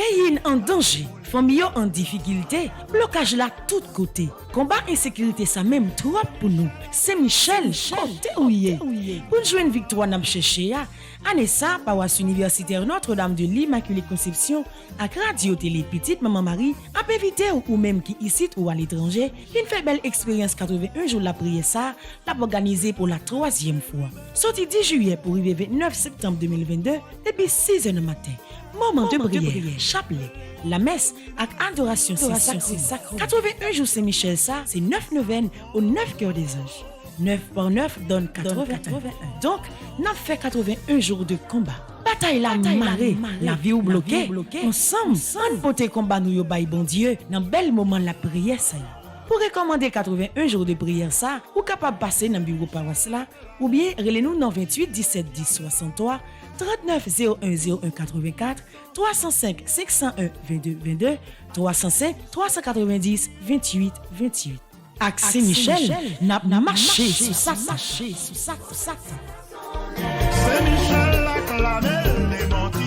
Pays en danger, famille en difficulté, blocage là tout côté. Combat insécurité ça même trop pour nous. C'est Michel, côté ouillé. Pour jouer une victoire n'a cherché année ça paroisse universitaire Notre-Dame de l'Immaculée Conception à Radio Télé Petite Maman Marie a invité ou même qui ici ou à l'étranger, une fait belle expérience 81 jours la prière ça, l'a organisé pour la 3e fois. Sorti 10 juillet pour arriver 29 septembre 2022 depuis 6 h du matin. Moment de prière, chapelet, la messe avec adoration sacrée. 81 jours Saint-Michel ça, c'est 9 neuvaines aux 9 cœurs des anges. 9 par 9 donne 81. Donc, n'a fait 81 jours de combat. Bataille la marée, la vie ou bloquée. Ensemble, on pote combat nous yo bay bon Dieu dans bel moment la prière ça. Pour recommander 81 jours de prière ça, ou capable passer dans bureau paroisse là ou bien relez-nous dans 28 17 10 63 39 01 01 84 305 501 22 22 305 390 28 28. Axé Michel n'a marché sous ça. C'est Michel la clamé les mentis.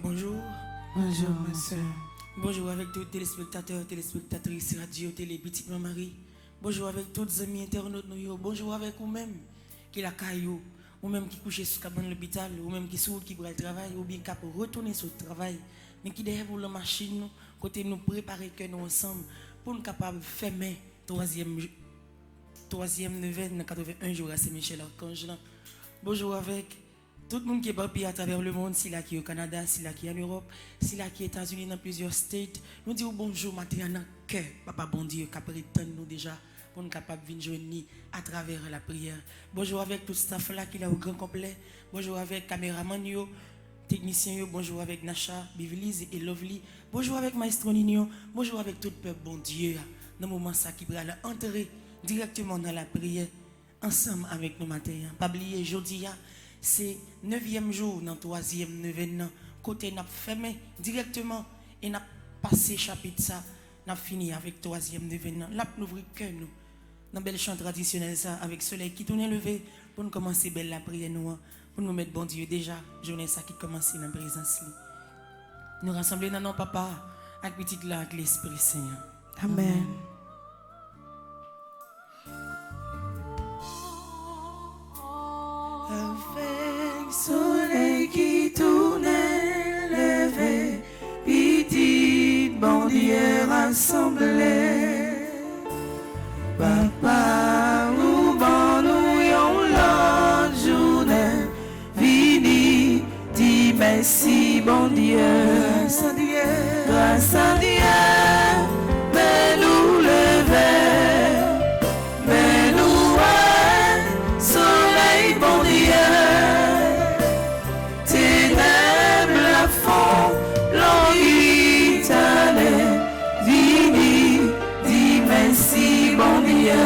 Bonjour. Bonjour, monsieur. Bonjour avec tous les téléspectateurs, téléspectatrices, radio, télé, Petite Maman Marie. Bonjour avec tous les amis internautes. Bonjour avec vous-même qui la caillou, ou même qui couche sous cabane l'hôpital, ou même qui sous qui va le travail, ou bien qui peut retourner sur le travail, mais qui derrière pour la machine, nous, côté nous préparer que nous ensemble pour nous capables de fermer troisième neuvaine dans 81 jours à Saint-Michel Archange. Bonjour avec tout le monde qui est éparpillé à travers le monde, si là qui est au Canada, si là qui est en Europe, si là qui est aux États-Unis, dans plusieurs States, nous disons bonjour matin dans cœur, Papa bon Dieu, qui prétend nous déjà pour nous capables de venir joindre à travers la prière. Bonjour avec tout le staff là qui est au grand complet. Bonjour avec caméraman yo, technicien yo, bonjour avec Nasha, Bivelize et Lovely. Bonjour avec Maestro Nino, bonjour avec tout le peuple bon Dieu. Dans le moment ça qui va entrer directement dans la prière ensemble avec nous matin. Pas oublier jeudi c'est 9e jour dans 3e neuvaine côté n'a fermé directement et n'a passé chapitre ça n'a fini avec 3e neuvaine là l'ouvrir cœur nous dans belle chant traditionnel ça avec soleil qui tourne levé pour nous commencer belle la prière nous pour nous mettre bon Dieu déjà journée ça qui commence dans présence nous rassembler dans nos papa avec petite là avec l'Esprit Saint. Amen. Avec soleil qui tournait levé, petite bandière rassemblée. Papa, nous nous yon l'autre journée, vini, dis merci bon Dieu. Grâce à Dieu, grâce à Dieu, mais nous lever, mais nous soleil bon Dieu, ténèbres la fond, l'envie vini, dis merci bon Dieu,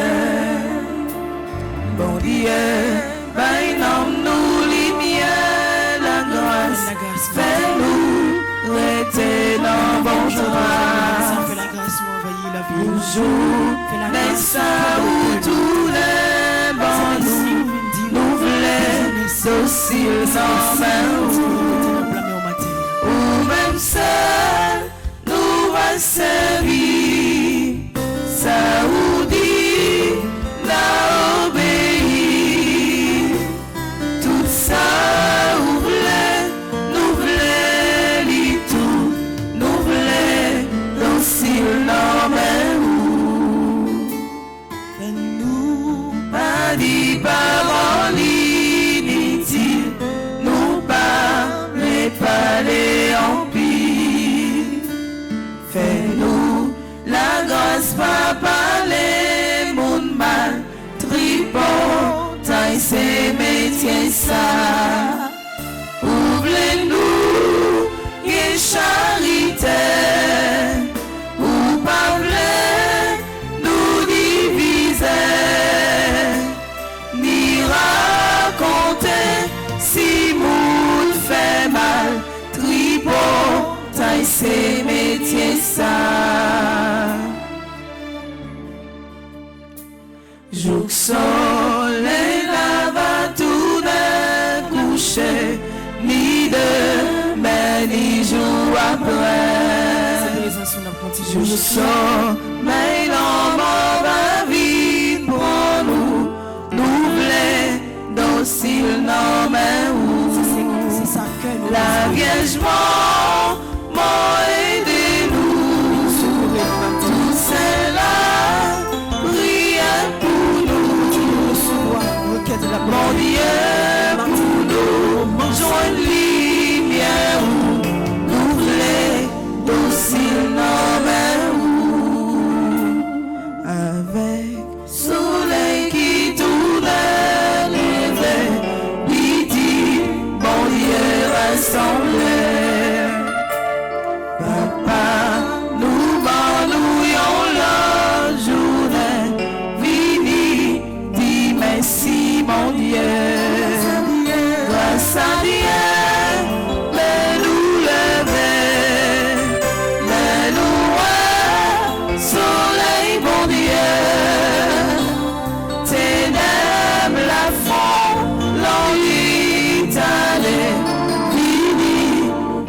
ben non nous lumière, la grâce, fais-nous rester dans bon grâce, toujours, mais ça ou tous les bons nous voulons docile sans main ou même seul nous va servir, ça ou dit n'a obéi, tout ça ou nous voulons tout, nous voulons docile sans main dit parole inutile, nous parler pas les empires. Fais-nous la grâce, pas parler mon mal, tripot, taille ses métiers ça. Ouvre-nous, et charité, ou parler, nous diviser. Ni Jour soleil n'a va tout d'un coucher, ni demain ni jour après. C'est raison sur notre Jour continue. sommeil l'homme va vite pour nous, nous voulons docile non mais où. C'est ça que nous La Vierge m'a aidé nous, tout cela prière pour nous, requête de la mon Dieu pour nous, joindre lumière où nous voulons docile non mais où. Avec soleil qui tourne levé, midi, bon Dieu rassemblé. Papa, nous bandouillons la journée, vini, dis merci mon Dieu. Grâce à Dieu, mais nous lever, mais nous soleil bon Dieu. Ténèbres la font, l'ennui t'allait, vini,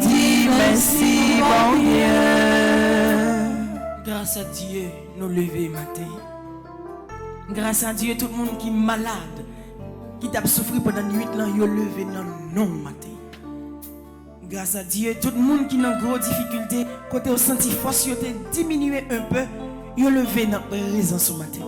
dis merci mon Dieu. Grâce à Dieu, nous lever matin. Grâce à Dieu, tout le monde qui est malade, qui t'a souffert pendant la nuit, là, yo levé dans non matin. Grâce à Dieu, tout le monde qui est dans grosse difficulté, côté au senti force, yo te diminué un peu, yo levé dans présence ce matin.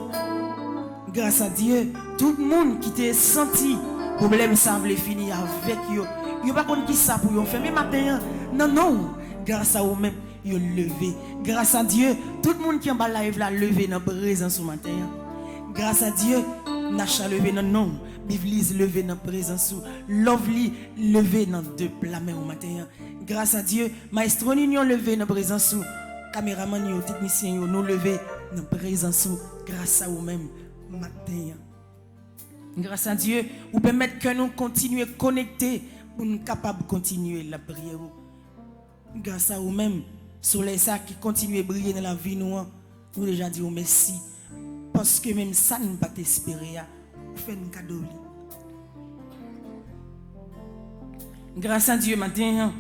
Grâce à Dieu, tout le monde qui t'a senti problème ça voulait finir avec yo. Yo pas connait qui ça pour yo faire mais matin. Non non, grâce à vous-même, yo levé. Grâce à Dieu, tout le monde qui en bas live là levé dans présence ce matin. Grâce à Dieu, Nacha levé dans non, Bivlis levé dans présence, Lovely levé dans deux plats main au matin. Grâce à Dieu, Maestro Nignon levé dans présence, caméraman yo, technicien yo, nous levé dans présence grâce à vous-même matin. Grâce à Dieu, vous permettre que nous continuions connectés pour nous capables de continuer la prière. Grâce à vous-même, soleil ça qui continue à briller dans la vie nous, nous déjà disons merci. Parce que même ça ne pas t'espérer, vous faites un cadeau. Grâce à Dieu, matin,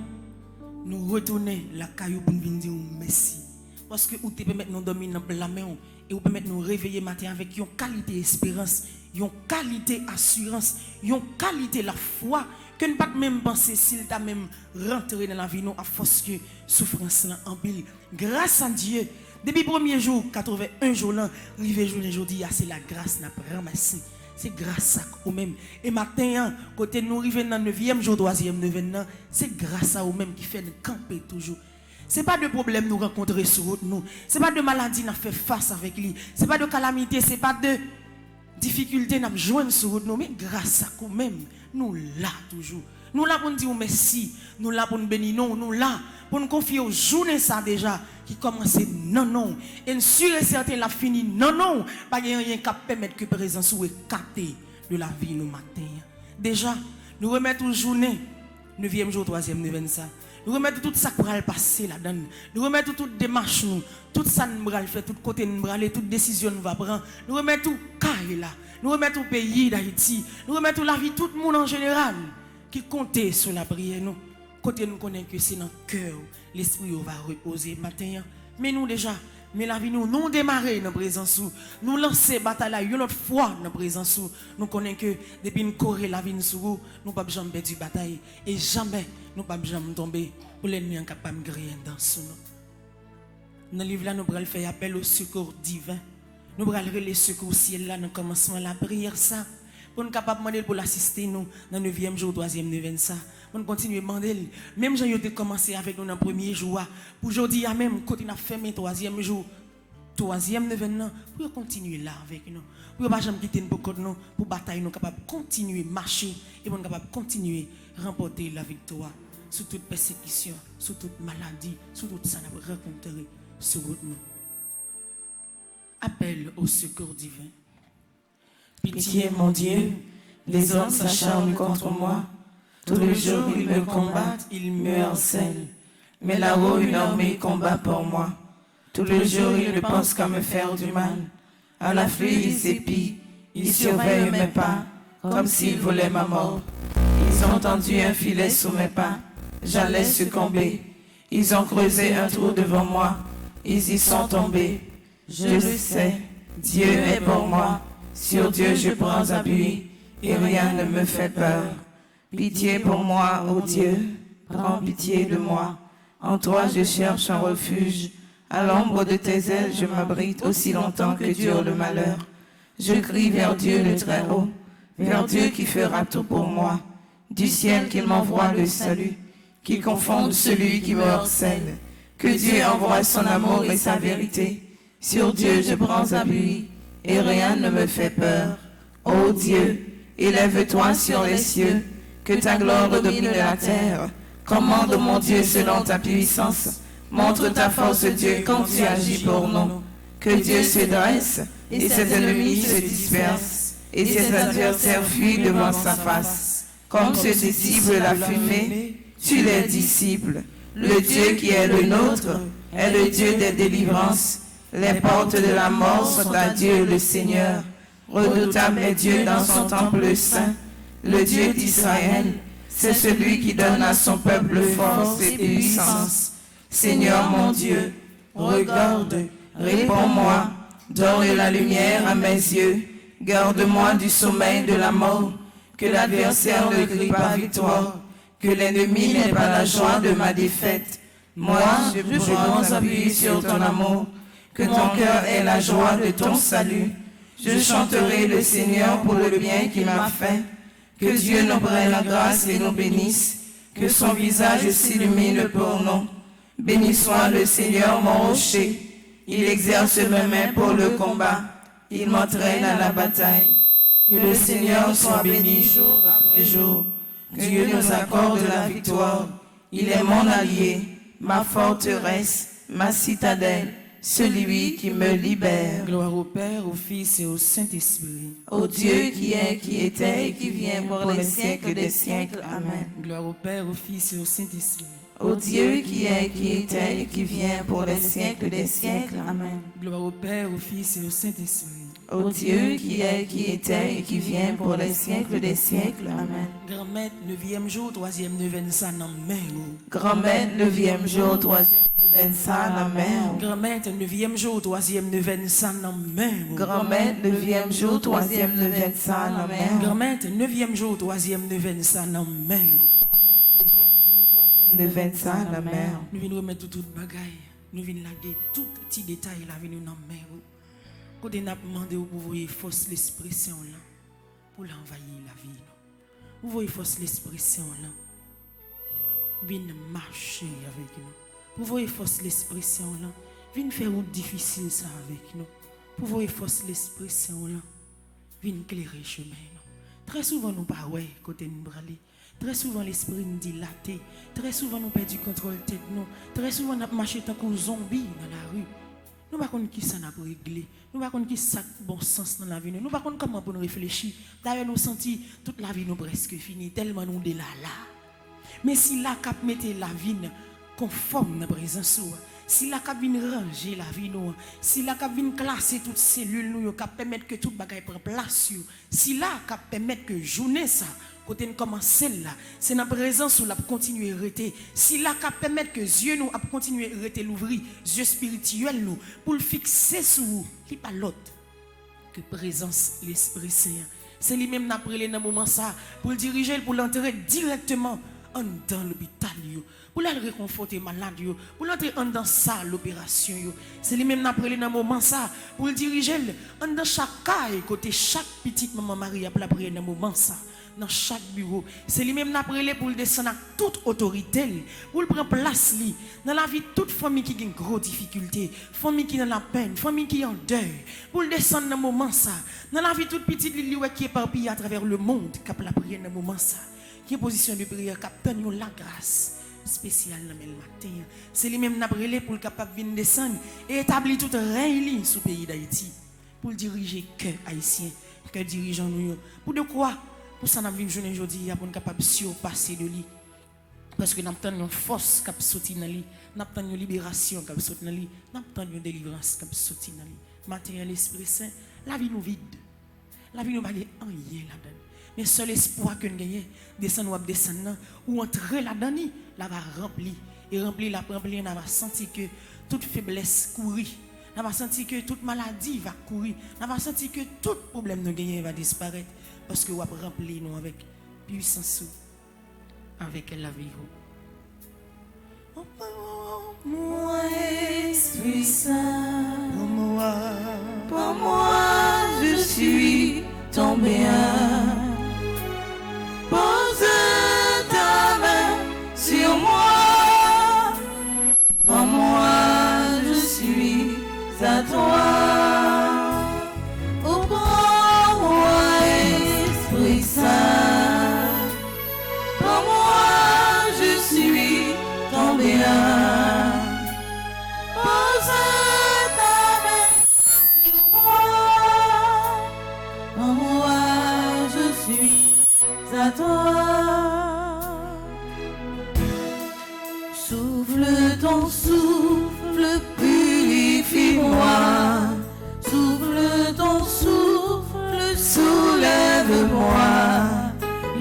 nous retournons la caillou pour nous dire merci. Parce que vous te permettez de nous dormir dans la main et vous permettez de nous réveiller matin avec une qualité d'espérance, une qualité d'assurance, une qualité de la foi que nous ne pouvons pas même penser s'il t'a même rentré dans la vie nous à force que souffrance en pile. Grâce à Dieu, depuis le premier jour, 81 jours là, arrivé jour aujourd'hui, c'est la grâce n'a pas ramassé. C'est grâce à vous-même. Et matin, côté nous arrivons dans le 9e jour, 3e, 9e, c'est grâce à vous-même qui fait nous camper toujours. Ce n'est pas de problème nous rencontrer sur route nous. Ce n'est pas de maladie nous faire face avec lui. Ce n'est pas de calamité, ce n'est pas de difficulté nous joindre sur route nous. Mais grâce à vous-même, nous là toujours. Nous là pour nous dire merci. Nous là pour nous bénir. Nous là pour nous confier aux journées ça déjà qui commence non. Et sûr et certain la fini non. Pas rien qui permettre que présence soit capté de la vie nous matin. Déjà, nous remettons aux journées 9e jour, 3e, 9e ça. Nous remettons tout ça pour aller passer là-dedans. Nous remettons toute démarche nous, tout ça nous va faire, tout côté nous va aller, toute décision nous va prendre. Nous remettons tout carré là. Nous remettons au pays d'Haïti. Nous remettons la vie de tout le monde en général qui comptait sur la prière nous. Côté nous connaissons que c'est dans le cœur, l'esprit va reposer matin. Mais nous déjà, mais la vie nous démarrer dans la présence, nous lancer bataille une autre fois dans la présence, nous connaissons que depuis nous courir la vie nous nous pas jamais perdre bataille et jamais nous pas jamais tomber pour l'ennemi incapable de griller dans nous. Dans le livre là nous allons faire appel au secours divin. Nous allons relayer secours au ciel là dans le commencement de la prière ça. Pour nous capables de demander pour l'assister nous dans le 9e jour, 3e, 9e ça. Pour nous continuer à demander. Même si nous avons commencé avec nous dans le premier jour, pour aujourd'hui, même quand on a fermé le 3e jour, 3e, 9e, pour continuer là avec nous. Pour ne pas jamais quitter nous, pour batailler, nous capables de continuer à marcher et pour nous capables de continuer à remporter la victoire sur toute persécution, sur toute maladie, sur tout ça nous avons rencontré sur nous. Appel au secours divin. Pitié, mon Dieu, les hommes s'acharnent contre moi. Tous les jours, ils me combattent, ils me harcèlent. Mais là-haut, une armée combat pour moi. Tous les jours, ils ne pensent qu'à me faire du mal. À la fleur, ils s'épient, Ils surveillent mes pas, comme s'ils voulaient ma mort. Ils ont tendu un filet sous mes pas, j'allais succomber. Ils ont creusé un trou devant moi, ils y sont tombés. Je le sais, Dieu est pour moi, sur Dieu je prends appui, et rien ne me fait peur. Pitié pour moi, ô Dieu, prends pitié de moi. En toi je cherche un refuge, à l'ombre de tes ailes je m'abrite aussi longtemps que dure le malheur. Je crie vers Dieu le Très-Haut, vers Dieu qui fera tout pour moi. Du ciel qu'il m'envoie le salut, qu'il confonde celui qui me harcèle. Que Dieu envoie son amour et sa vérité. Sur Dieu je prends appui, et rien ne me fait peur. Ô Dieu, élève-toi sur les cieux, que ta gloire domine la terre. Commande mon Dieu selon ta puissance. Montre ta force Dieu quand tu agis pour nous. Que Dieu se dresse, et ses ennemis se dispersent, et ses adversaires fuient devant sa face. Comme se dissipe la fumée, tu les disciples. Le Dieu qui est le nôtre est le Dieu des délivrances. Les portes de la mort sont à Dieu le Seigneur. Redoutable est Dieu dans son temple saint. Le Dieu d'Israël, c'est celui qui donne à son peuple force et puissance. Seigneur mon Dieu, regarde, réponds-moi, donne la lumière à mes yeux. Garde-moi du sommeil de la mort, que l'adversaire ne crie pas victoire, que l'ennemi n'ait pas la joie de ma défaite. Moi, je prends appui sur ton amour, que ton cœur ait la joie de ton salut. Je chanterai le Seigneur pour le bien qu'il m'a fait. Que Dieu nous prenne la grâce et nous bénisse, que son visage s'illumine pour nous. Béni soit le Seigneur mon rocher, il exerce mes mains pour le combat, il m'entraîne à la bataille. Que le Seigneur soit béni jour après jour, que Dieu nous accorde la victoire. Il est mon allié, ma forteresse, ma citadelle, celui qui me libère. Gloire au Père, au Fils et au Saint-Esprit. Ô Dieu qui est, qui était et qui vient pour les siècles des siècles. Amen. Gloire au Père, au Fils et au Saint-Esprit. Ô Dieu qui est, qui était et qui vient pour les siècles des siècles. Amen. Gloire au Père, au Fils et au Saint-Esprit. Ô Dieu qui est, qui était et qui vient pour les siècles des siècles. Amen. Grand-mère, 9e jour, 3e neuvaine, ça n'en met. Grand-mère, 9e jour, 3e neuvaine, ça n'en met. Grand-mère, 9e jour, 3e neuvaine, ça n'en met. Grand-mère, 9e jour, 3e neuvaine, ça n'en met. Grand-mère, 9e jour, 3e neuvaine, ça n'en met. Neuvaine, ça n'en met. Nous venons remettre tout bagaille. Nous venons laguer tout petit détail là, venons dans mer. Quand on a demandé pour voyer force l'expression là, pour l'envahir la vie. Vous voyez force l'expression là, venez marcher avec nous. Vous voyez force l'expression là, venez faire route difficile ça avec nous. Vous voyez force l'expression là, venez éclairer chemin. Très souvent nous pas ouais côté nous braler. Très souvent l'esprit nous dilaté. Très souvent nous perdons du contrôle tête nous. Très souvent nous marchons tant qu'un zombie dans la rue. Nous ne savons pas qui ça n'a pas réglé. Nous ne savons pas qui ça a bon sens dans la vie. Nous ne savons pas comment pour nous réfléchir. D'ailleurs, nous sentons toute la vie nous presque finie, tellement nous de là. Mais si la cap mettait la vie conforme à la présence, si la cap vient ranger la vie, si la cap vient classer toutes ces cellules, nous cap permettre que tout bagaille prenne place, si la cap permettre que journée ça, côté nous commencer là, c'est dans la présence où la continuer à rester. Si la cap permettre que Dieu nous a continuer à rester l'ouvrir, Dieu spirituel nous, pour le fixer sur vous, il pas l'autre que présence l'Esprit Saint. C'est lui-même n'a pris dans moment ça pour le diriger, pour l'entrer directement en dans l'hôpital, pour le réconforter malade, pour l'entrer en dans ça l'opération. C'est lui-même n'a pris dans moment ça pour le diriger en dans chaque caille, côté chaque petite maman Marie pour la prier dans moment ça. Dans chaque bureau, c'est lui-même n'a pris pour le descendre à toute autorité, pour le prendre place li dans la vie de toute famille qui a une grosse difficulté, famille qui est dans la peine, famille qui est en deuil, pour le descendre dans le moment ça, dans la vie de toute petite li qui est éparpillée à travers le monde, qui a la prière dans le moment ça, qui est position de prière, qui a la grâce spéciale dans le matin. C'est lui-même n'a pris pour le capable de descendre et établir tout règne sur le pays d'Haïti, pour le diriger cœur haïtien, cœur dirigeant nous. Pour de quoi? Pour ça, nous avons une aujourd'hui pour être capable de surpasser de lui. Parce que nous avons une force qui sorti dans lui. Nous avons une libération qui sorti dans lui. Nous avons une délivrance qui sorti dans lui. Matériel, l'Esprit Saint, la vie nous vide. La vie nous va rien là-dedans. Mais seul espoir que nous gagnons, descendre ou descendre, ou entrer là-dedans, là va remplir. Et remplir, on va sentir que toute faiblesse courir. On va sentir que toute maladie va courir. On va sentir que tout problème nous gagnons va disparaître. Parce que on va remplir nous avec puissance, avec la vie. Moi, Esprit Saint, Pour moi, je suis ton bien. Pose ta main sur moi. Pour moi, je suis à toi. Oh, prends-moi, Esprit Saint. Pour moi, je suis ton bien. Pose ta main sur moi. Pour moi, je suis à toi. Souffle ton souffle, purifie-moi. Souffle ton souffle, soulève-moi.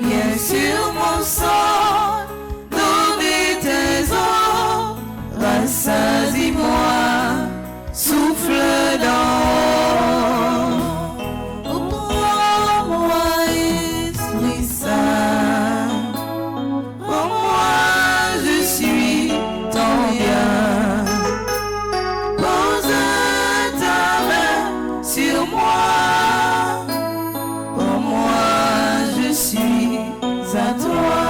Viens sur mon sang, donner tes eaux. Rassasie-moi, souffle d'en haut. Oh, prends-moi, Esprit Saint. Pour moi, je suis ton bien. Pose ta main sur moi. Pour moi, je suis à toi.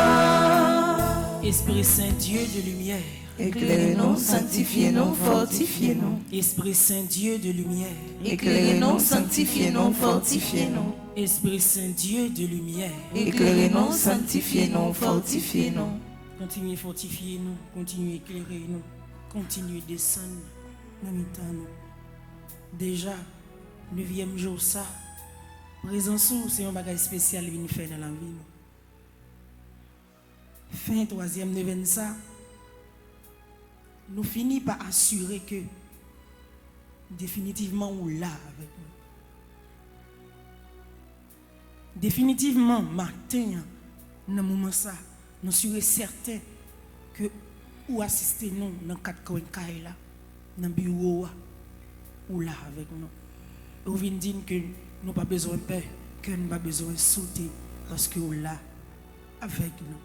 Esprit Saint, Dieu de lumière. Éclairez-nous, sanctifiez-nous, fortifiez-nous. Esprit Saint, Dieu de lumière. Éclairez-nous, sanctifiez-nous, fortifiez-nous. Esprit Saint, Dieu de lumière. Éclairez-nous, sanctifiez-nous, fortifiez-nous. Continuez à fortifier nous, continuez à éclairer nous, continuez à descendre dans le temps nous. Déjà, 9e jour ça, présence c'est un bagage spécial qui nous fait dans la vie. Fin 3e 9e ça, nous finissons par assurer que définitivement on là avec nous. Définitivement, matin, dans le moment ça, nous sommes certains que ou assister nous dans 4 coins là, dans le bureau ou là avec nous. Ou vient dire que nous n'avons pas besoin de peur, que nous n'avons pas besoin de sauter parce que ou là avec nous.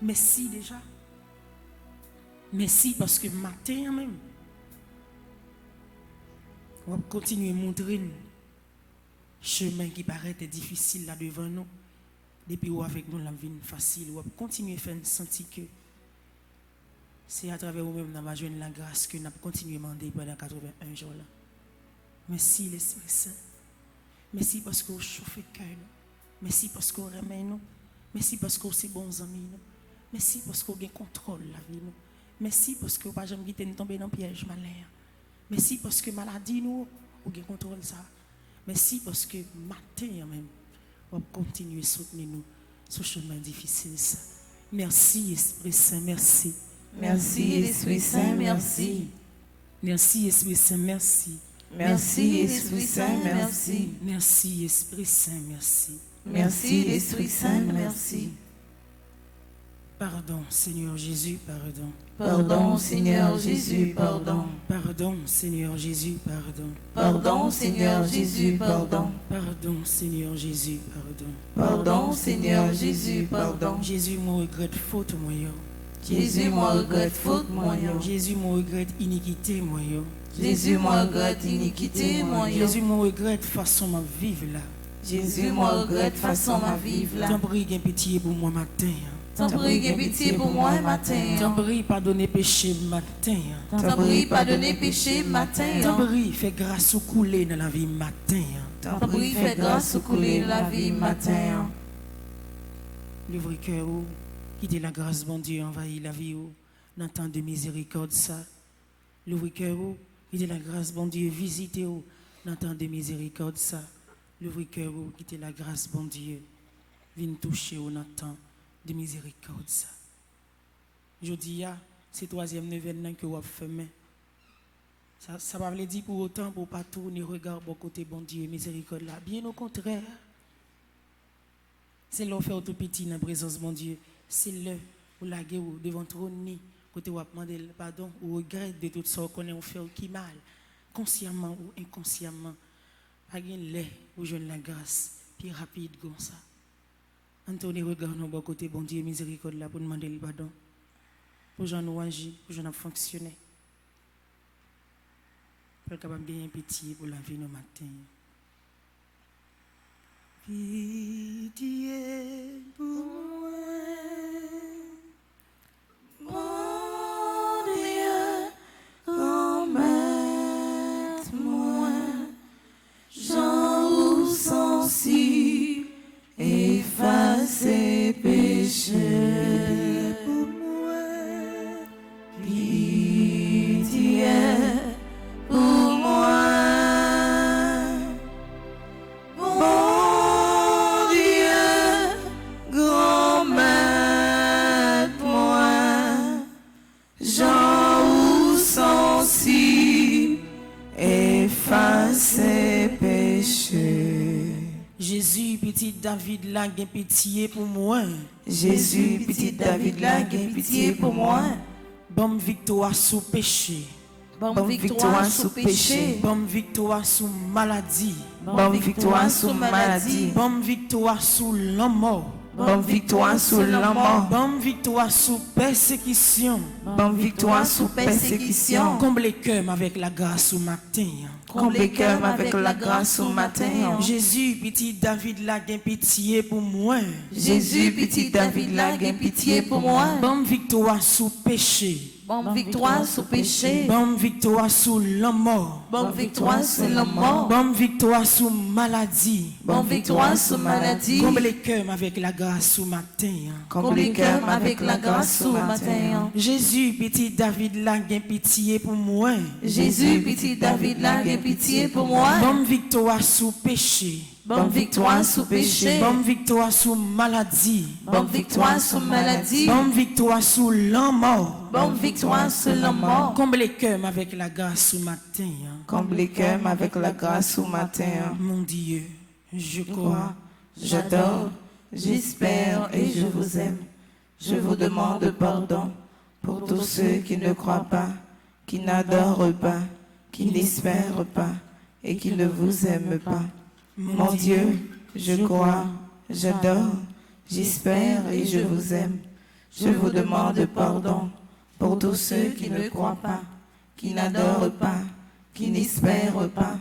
Merci déjà. Merci parce que matin même, on va continuer à montrer un chemin qui paraît difficile là devant nous. Depuis où avec nous la vie facile, on va continuer à faire sentir que c'est à travers vous-même que nous avons joué la grâce que nous avons continué à demander pendant 81 jours là. Merci l'Esprit Saint. Merci parce que vous chauffez le cœur. Merci parce que vous remet nous. Merci parce que vous êtes bons amis. Merci parce que vous avez contrôle la vie. Merci parce que vous n'avez jamais quitté nous tomber dans le piège malin. Merci parce que maladie nous, vous avez contrôle ça. Merci parce que matin même, vous continuez à soutenir nous sur ce chemin difficile. Ça. Merci Esprit Saint, merci. Merci Esprit Saint, merci. Merci Esprit Saint, merci. Merci Esprit Saint, merci. Merci Esprit Saint, merci. Merci Esprit Saint, merci. Pardon Seigneur Jésus, pardon. Pardon Seigneur Jésus, pardon. Pardon Seigneur Jésus, pardon. Pardon Seigneur Jésus, pardon. Pardon Seigneur Jésus, pardon. Pardon Seigneur Jésus, pardon. Jésus, moi regrette faute moi yo. Jésus, moi regrette faute moi yo. Jésus, moi regrette iniquité moi yo. Jésus, moi regrette iniquité moi yo. Jésus, moi regrette façon ma vivre là. Jésus, moi regrette façon ma vivre là. T'en prie, gain pitié pour moi matin. T'en prie, gain pitié pour moi matin. T'en prie, pardonnez péché matin. T'en prie, pardonnez péché matin. T'en prie, fais grâce au couler dans la vie matin. T'en prie, fais grâce au couler dans la vie matin. L'ouvre cœur, quittez la grâce, bon Dieu, envahit la vie, dans temps de miséricorde ça. L'ouvre cœur, quittez la grâce, bon Dieu, visitez, dans temps de miséricorde ça. L'ouvre cœur, quittez la grâce, bon Dieu, viens toucher dans temps de miséricorde ça. Je dis, c'est 3e neuvaine que vous avez fait. Ça va veut dire pour autant pour pas tourner regard bon côté bon Dieu miséricorde là. Bien au contraire. C'est là où faire tout petit dans la présence de mon Dieu. C'est là où la guerre devant trône côté où demander pardon ou regrette de tout ça qu'on a fait qui mal consciemment ou inconsciemment. Pas gain lait où jeune la grâce puis rapide comme ça. Anthony regarde nos bon côté bon Dieu miséricorde là pour demander le pardon. Pour j'en nous agir, pour j'en fonctionner. Pour capable gagner pitié pour la vie nos matin. Pitié pour moi, mon Dieu, remettre-moi, j'en ou sensible, effacer péché pour moi, pitié pour moi. Effacer péché. Jésus, petit David, là, gain pitié pour moi. Jésus, petit David, là, gain pitié pour moi. Bonne victoire sous péché. Bonne victoire sous péché. Bonne victoire sous maladie. Bonne victoire sous maladie. Bonne victoire sous la mort. Bonne victoire sous la mort. Bonne victoire sous persécution. Bonne victoire sous persécution. Comble les cœurs avec la grâce au matin. Comble les cœurs avec la grâce au matin. Jésus, petit David, là, gain pitié pour moi. Jésus, petit David, là, gain pitié pour moi. Bonne victoire sous péché. Bonne victoire sous péché. Bonne victoire sous la mort. Bonne victoire sous la mort. Bonne victoire sous maladie. Bonne victoire sous maladie. Comble les cœurs avec la grâce au matin. Comble les cœurs avec la grâce au matin. Jésus, petit David, là, gain pitié pour moi. Jésus, petit David, là, gain pitié pour moi. Bonne victoire sous péché. Bonne victoire sous péché. Bonne victoire sous maladie. Bonne victoire sous maladie. Bonne victoire sous la mort. Bonne victoire sous la mort. Comble les cœurs avec la grâce au matin. Comble les cœurs avec la grâce au matin. Mon Dieu, je crois, j'adore, j'espère et je vous aime. Je vous demande pardon pour tous ceux qui ne croient pas, qui n'adorent pas, qui n'espèrent pas et qui ne vous aiment pas. Mon Dieu, je crois, j'adore, j'espère et je vous aime. Je vous demande pardon pour tous ceux qui ne croient pas, qui n'adorent pas, qui n'espèrent pas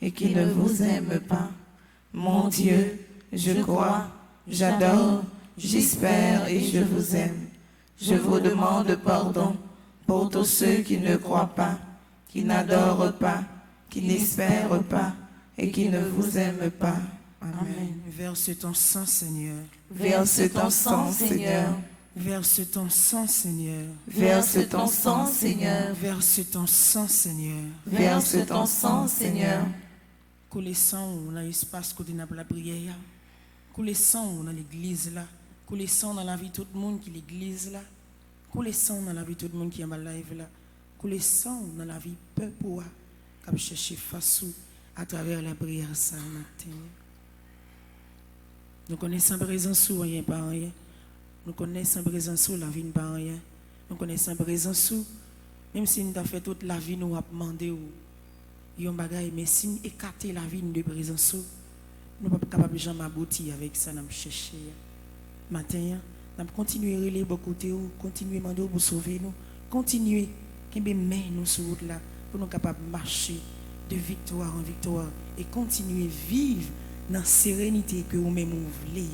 et qui ne vous aiment pas. Mon Dieu, je crois, j'adore, j'espère et je vous aime. Je vous demande pardon pour tous ceux qui ne croient pas, qui n'adorent pas, qui n'espèrent pas et qui ne vous aiment pas. Amen. Verse ton sang, Seigneur. Verse ton sang, Seigneur. Verse ton sang, Seigneur. Verse ton sang, Seigneur. Verse ton sang, Seigneur. Verse ton sang, Seigneur. Couler sang dans l'espace côté de la prière. Couler sang dans l'église là. Couler sang dans la vie de tout le monde qui l'église là. Couler sang dans la vie de tout le monde qui est en live là. Couler sang dans la vie peuple qui a cherché face à travers la prière ça matin. Nous connaissons présence ou rien par rien. Nous connaissons présence ou la vie par rien. Nous connaissons présence ou même si nous avons fait toute la vie nous a demandé ou yon bagay mais si nous écarter la vie de présence ou nous pas capable jamais aboutir avec ça nous chercher. Matin, nous continuer à relayer beaucoup de ou continuer demander pour sauver nous, continuer kembe main nous sur route là pour nous capable marcher de victoire en victoire et continuer vivre dans la sérénité que vous-même vous voulez.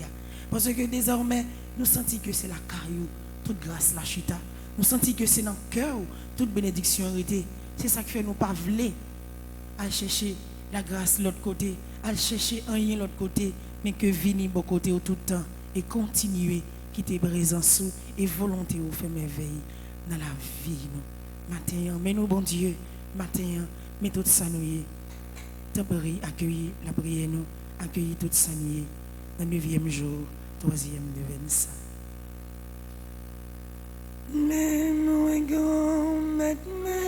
Parce que désormais, nous sentons que c'est la caillou, toute grâce la chita. Nous sentons que c'est dans le cœur, toute bénédiction arrêtée. C'est ça qui fait nous pas vouloir à chercher la grâce de l'autre côté, à chercher un lien de l'autre côté, mais que venir de côté au tout temps et continuer quitter présence et volonté au faire merveille dans la vie. Matin, mais nous, bon Dieu, matin, mais tout ça nous tempérer, accueillir la prière, nous, accueillir tout ça nous dans le 9e jour, 3e de 25. moi grand, mettre mes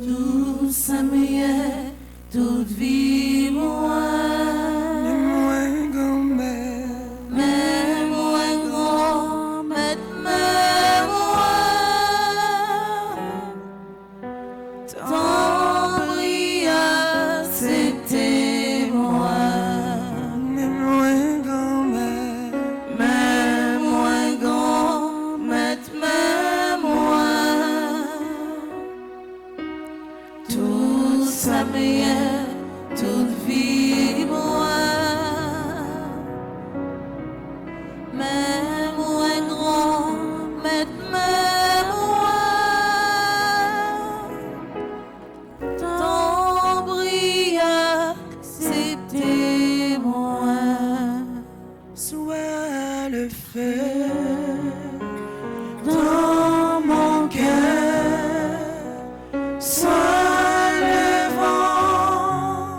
Tout ça meilleur, toute vie moi. Mais moi grand, mettre mes Ton prière, c'était moi. Mais moi grand, mettre mes tout ça meilleur, toute vie moi. Mais moi grand, mettre mes ton prière, c'était moi. Soit le feu Dans mon cœur, soit le vent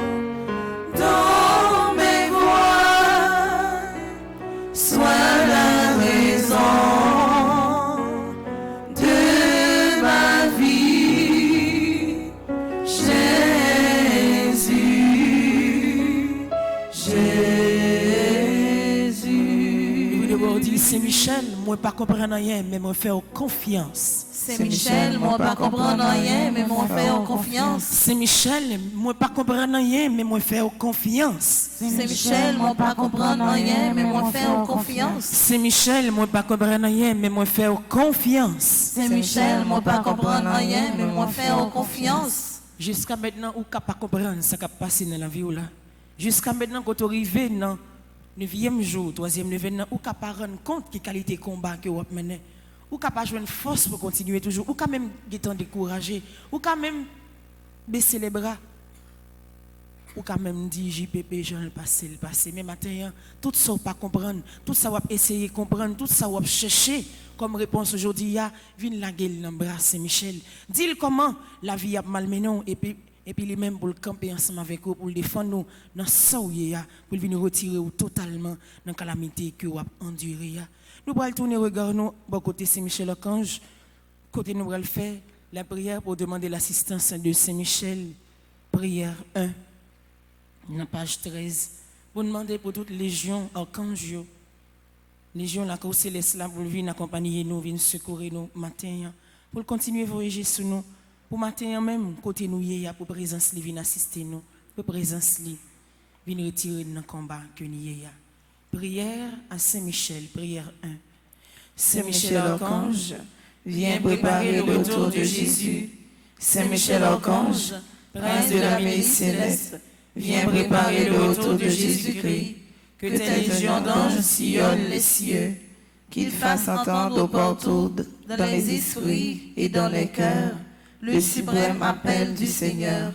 dans mes voies, soit la raison de ma vie. Jésus, Jésus. Oui, d'abord dit Saint-Michel, moi pas comprendre rien, mais moi faire confiance. Saint-Michel, moi pas comprendre rien, mais moi faire confiance. Saint-Michel, moi pas comprendre rien, mais moi faire confiance. Saint-Michel, moi pas comprendre rien, mais moi faire confiance. Saint-Michel, moi pas comprendre rien, mais moi faire confiance. Saint-Michel, moi pas comprendre rien, mais moi faire confiance. Jusqu'à maintenant, ou pas comprendre ce qui a passé dans la vie là. Jusqu'à maintenant, quand tu arrives dans le 9e jour, 3e événement, ou pas rendre compte de la qualité de combat que vous avez mené. Ou pas jouer une force pour continuer toujours. Ou quand même être découragé. Ou quand même baisser les bras. Ou quand même dire JPP, j'en le passé. Mais maintenant, tout ça, pas comprendre. Tout ça, vous essayer de comprendre. Tout ça, vous chercher comme réponse aujourd'hui. Vine la gueule dans le bras, Saint-Michel. Dis-le comment la vie a malmené. Et puis lui-même pour le camper ensemble avec vous, pour le défendre nous dans ça où il y a, pour venir retirer totalement dans la calamité que vous avez endurée. Nous allons tourner regard nous, bon côté Saint-Michel Archange, côté nous allons faire la prière pour demander l'assistance de Saint-Michel, prière 1, dans la page 13, pour demander pour toute légion Archange, légion la cause céleste là, pour venir accompagner nous, venir secourir nous matin, pour continuer à voyager sur nous, pour matin même, côté nous, pour présence, venir assister nous, pour présence, venir retirer dans le combat que nous y a. Prière à Saint-Michel, prière 1. Saint-Michel Archange, viens préparer le retour de Jésus. Saint-Michel Archange, prince de la milice céleste, viens préparer le retour de Jésus-Christ. Que tes légions d'anges sillonnent les cieux, qu'ils fassent entendre partout, dans les esprits et dans les cœurs, le suprême appel du Seigneur,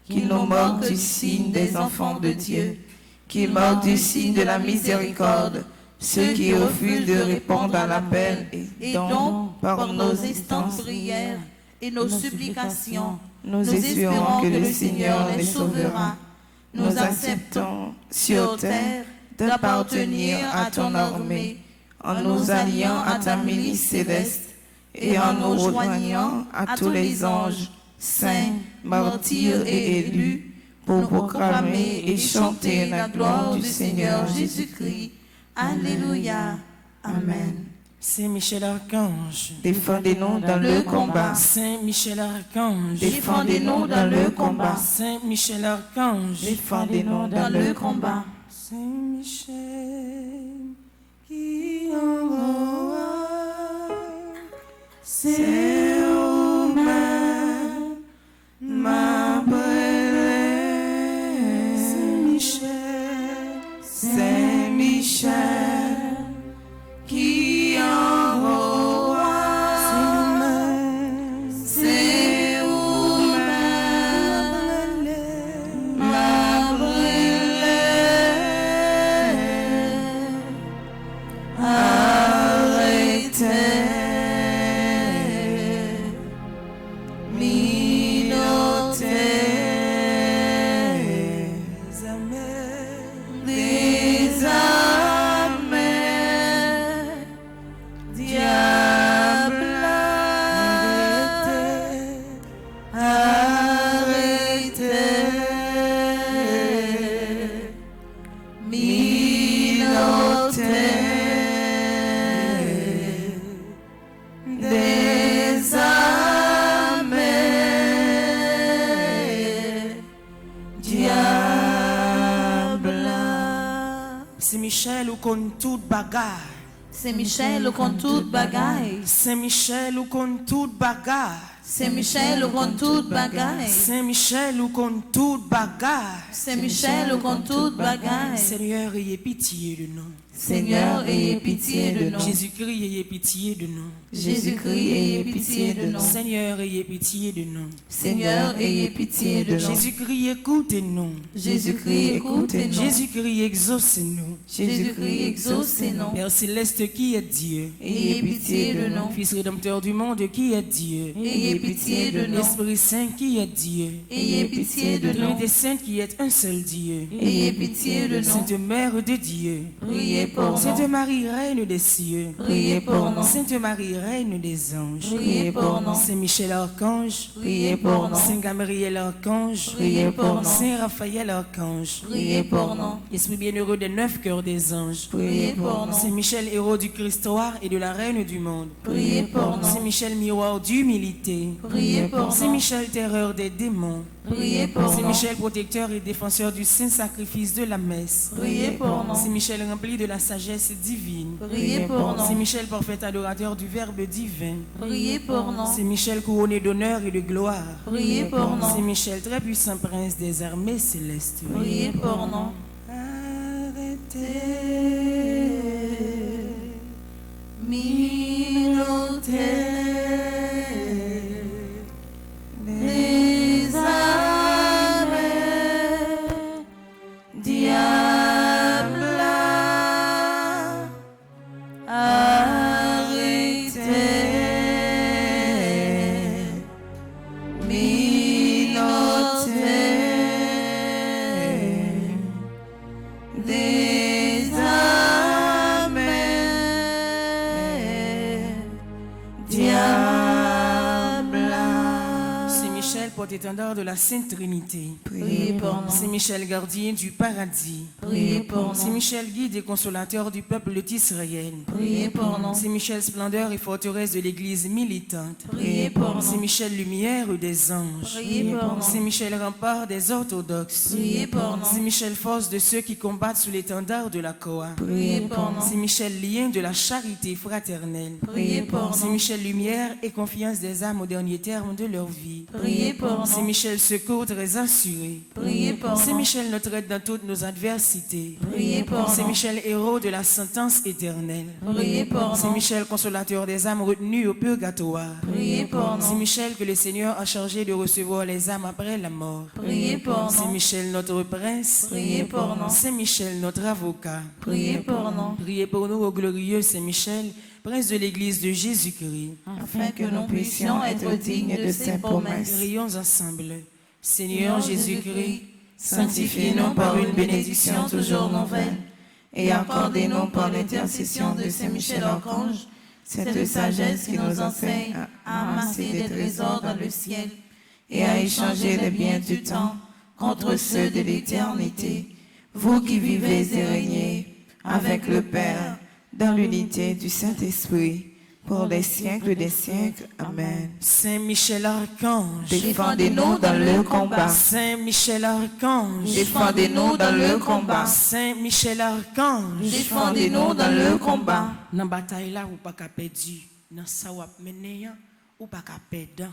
qu'ils nous moquent du signe des enfants de Dieu, qu'ils moquent du signe de la miséricorde, ceux qui refusent de répondre à l'appel, et donc, par nos instances prières et nos supplications, nous espérons que le Seigneur les sauvera. Nous acceptons sur terre d'appartenir à ton armée, en nous alliant à ta milice céleste et en nous rejoignant à tous les anges, saints, martyrs et élus, pour proclamer et chanter la gloire du Seigneur Jésus-Christ. Alléluia. Amen. Saint-Michel Archange, défendez-nous dans le combat. Saint-Michel Archange, défendez-nous dans le combat. Saint-Michel Archange, défendez-nous dans le combat. Saint-Michel qui envoie, c'est vous-même ma brûlée. Saint-Michel, Saint-Michel qui envoie, c'est vous-même ma brûlée. Arrêtez. Saint-Michel ou compte toute bagarre. Saint-Michel ou compte toute bagaille. Saint-Michel ou compte toute bagarre. Saint-Michel ou compte toute bagaille. Saint-Michel ou compte toute bagarre. Saint-Michel ou compte toute bagaille. Seigneur, ayez pitié de nous. Seigneur, ayez pitié de nous. Jésus-Christ, ayez pitié de nous. Jésus-Christ, ayez pitié de nous. Seigneur, ayez pitié de nous. Seigneur, ayez pitié de nous. Jésus-Christ, écoutez-nous. Jésus-Christ, écoutez-nous. Jésus-Christ, exaucez-nous. Jésus-Christ, exaucez-nous. Père céleste qui est Dieu. Ayez pitié de nous. Fils rédempteur du monde qui est Dieu. Ayez pitié de nous. Esprit Saint qui est Dieu. Ayez pitié de nous. Trinité Sainte qui est un seul Dieu. Ayez pitié de nous. Sainte Mère de Dieu. Priez pour Sainte nous. Marie, Reine des cieux. Priez pour nous. Sainte Marie, Reine des anges. Priez pour nous. Saint Michel Archange. Priez pour nous. Saint Gabriel Archange. Priez pour nous. Saint Raphaël Archange. Priez pour nous. Esprit bienheureux des 9 cœurs des anges. Priez pour nous. Saint Michel, héros du Christoire et de la Reine du monde. Priez pour nous. Saint Michel, miroir d'humilité. Priez pour Saint nous. Michel, terreur des démons. Priez pour Saint nous. Michel, protecteur et défenseur du saint sacrifice de la messe. Priez pour nous. Saint Michel, rempli de la sagesse divine. Priez pour Saint nous. Michel, parfait adorateur du Verbe divin. Priez pour nous. Saint Michel, couronné d'honneur et de gloire. Priez pour Saint nous. Michel, très puissant prince des armées célestes. Priez pour nous. Arrêtez. Les âmes diable arrêtez minoter des âmes diable. Saint Michel, porte-étendard de la Sainte Trinité. Priez pour nous. Saint Michel, gardien du paradis. Priez pour Saint nous. Michel, guide et consolateur du peuple d'Israël. Priez pour nous. Saint Michel, splendeur et forteresse de l'Église militante. Priez pour Saint nous. Michel, lumière des anges. Priez pour nous. Saint Michel, rempart des orthodoxes. Priez pour nous. Saint Michel, force de ceux qui combattent sous l'étendard de la croix. Priez pour nous. Saint Michel, lien de la charité fraternelle. Priez pour Saint nous. Michel, lumière et confiance des âmes au dernier terme de leur vie. Priez pour Saint nous. Michel, secours très assuré. Priez pour Saint nous. Michel, notre aide dans toutes nos adversités. Priez pour Saint nous. Michel, héros de la sentence éternelle. Priez pour Saint nous. Michel, consolateur des âmes retenues au purgatoire. Priez pour Saint nous. Michel, que le Seigneur a chargé de recevoir les âmes après la mort. Priez pour Saint nous. Michel, notre prince. Priez pour nous. Saint Michel, notre avocat. Priez pour nous. Priez pour nous, ô glorieux Saint Michel, prince de l'Église de Jésus-Christ. Afin que nous puissions être dignes de ses promesses. Prions ensemble. Seigneur Jésus-Christ, Sanctifiez-nous par une bénédiction toujours nouvelle et accordez-nous par l'intercession de Saint Michel Archange cette sagesse qui nous enseigne à amasser des trésors dans le ciel et à échanger les biens du temps contre ceux de l'éternité. Vous qui vivez et régnez avec le Père dans l'unité du Saint-Esprit, pour les siècles des siècles. Amen. Saint Michel Archange, Défendez-nous dans le combat. Saint Michel Archange, Défendez-nous dans le combat. Saint Michel Archange. Défendez-nous dans le combat. Dans la bataille là, ou pas qu'à perdre, dans ça ou mener, ou pas qu'à perdre,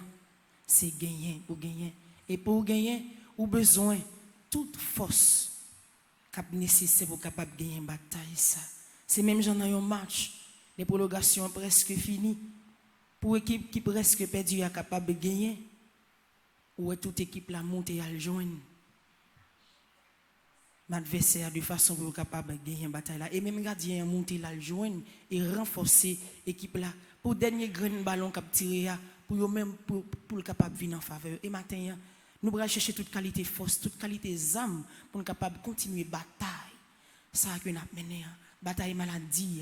c'est gagner ou gagner. Et pour gagner, ou besoin toute force cap nécessaire pour capable gagner une bataille ça. C'est même j'en ai un match, les prolongations presque finies. Pour équipe qui presque perdu est capable de gagner, ou est toute équipe la monter à le joindre. L'adversaire de façon pour capable de gagner une bataille là. Et même gardien monter là le joindre et renforcer l'équipe là pour dernier grand ballon cap tirer pour eux même pour le capable venir en faveur. Et matin nous allons chercher toute qualité force, toute qualité âme pour nous capable continuer bataille. Ça que nous mené bataille maladie,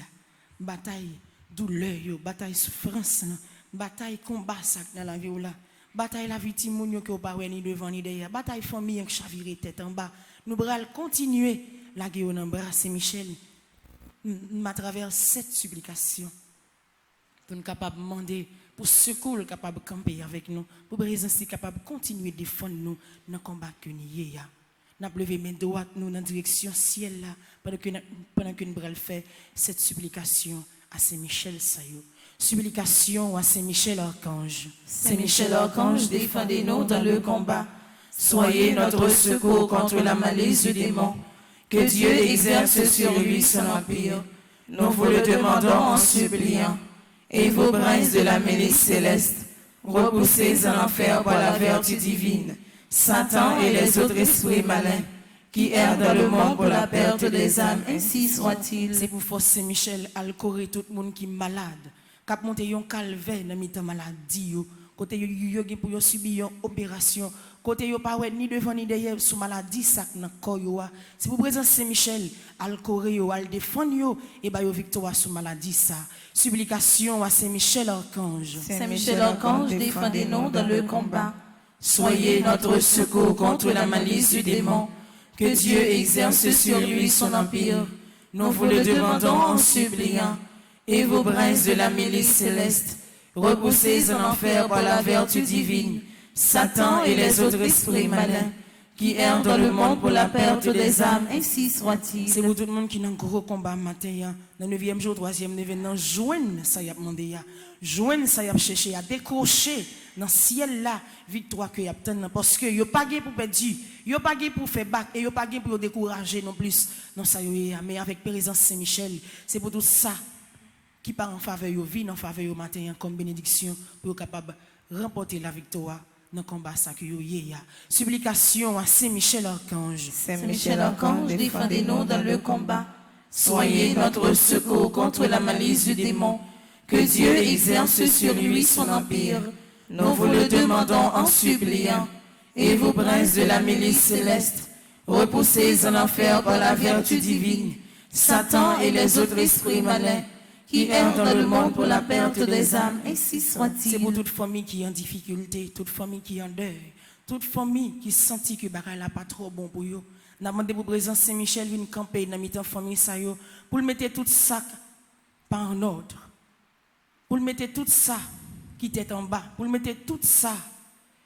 bataille douleur, bataille souffrance, bataille combat ça dans la vie là. Bataille la victime qui pas ni devant ni derrière, bataille famille qui chavirer tête en bas. Nous allons continuer la guerre dans bras Saint-Michel à travers cette supplication pour nous capable demander pour secours capable camper avec nous, pour présence capable continuer de défendre nous dans le combat que nous y a. N'a levé main droite nous dans la direction ciel là pendant que nous allons faire cette supplication à Saint-Michel Sayo. Supplication à Saint-Michel Archange. Saint-Michel Archange, défendez-nous dans le combat. Soyez notre secours contre la malice du démon. Que Dieu exerce sur lui son empire. Nous vous le demandons en suppliant. Et vous, princes de la milice céleste, repoussez en enfer par la vertu divine Satan et les autres esprits malins qui errent dans le monde pour la perte des âmes, ainsi soit-il. C'est pour force Saint-Michel à courir tout le monde qui est malade, qui a monté un calvaire dans la maladie, côté yo pour subir une opération, côté yo pas ni devant ni derrière sous maladie ça dans corps yo. C'est pour présence Saint-Michel à courir à défendre yo et ba yo victoire sous maladie ça. Supplication à Saint-Michel Archange. Saint-Michel Archange, défendez-nous dans le combat. Soyez notre secours contre la malice du démon. Que Dieu exerce sur lui son empire. Nous vous le demandons en suppliant. Et vous, princes de la milice céleste, repoussez en enfer par la vertu divine Satan et les autres esprits malins qui errent dans le monde pour la perte des âmes, ainsi soit-il. C'est pour tout le monde qui est dans un gros combat matin, dans le 9e jour, 3e événement, joigne ça y a demandé, joigne ça y a cherché, à décrocher dans le ciel là, victoire que y a obtenue. Parce que y a pas gagné pour perdre, y a pas gagné pour faire bac, et y a pas gagné pour décourager non plus. Non, ça y est, mais avec présence Saint-Michel, c'est pour tout ça qui part en faveur de vie, en faveur de matin, comme bénédiction, pour être capable de remporter la victoire dans le combat ça que yo yé ya. Supplication à Saint-Michel Archange. Saint-Michel Archange, défendez-nous dans le combat. Soyez notre secours contre la malice du démon. Que Dieu exerce sur lui son empire. Nous vous le demandons en suppliant. Et vous, princes de la milice céleste, repoussez en enfer par la vertu divine Satan et les autres esprits malins qui errent dans le monde pour la perte des âmes, ainsi soit-il. C'est pour toute famille qui est en difficulté, toute famille qui est en deuil, toute famille qui sentit que bagay la pas trop bon pour eux. N'a demandé pour présence Saint-Michel vient camper dans mi-temps famille ça yo pour mettre tout ça par en ordre. Pour mettre tout ça qui était en bas, pour mettre tout ça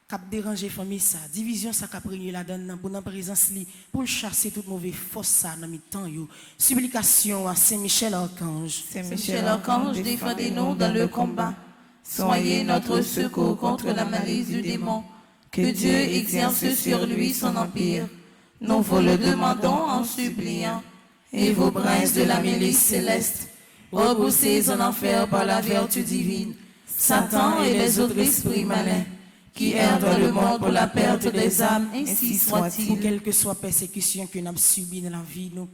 qui a dérangé famille ça, division ça qui a prégné là-dedans pour dans présence li, pour chasser toute mauvaise force ça dans mi-temps yo. Supplication à Saint-Michel Archange. Saint-Michel Archange, défendez-nous dans le combat. Soyez notre secours contre la malice du démon. Que Dieu exerce sur lui son empire. Nous vous le demandons en suppliant. Et vous, princes de la milice céleste, repoussez en enfer par la vertu divine Satan et les autres esprits malins qui errent dans le monde pour la perte des âmes, ainsi soit-il. Pour quelle que soit persécution que nous avons subie dans la vie, nous,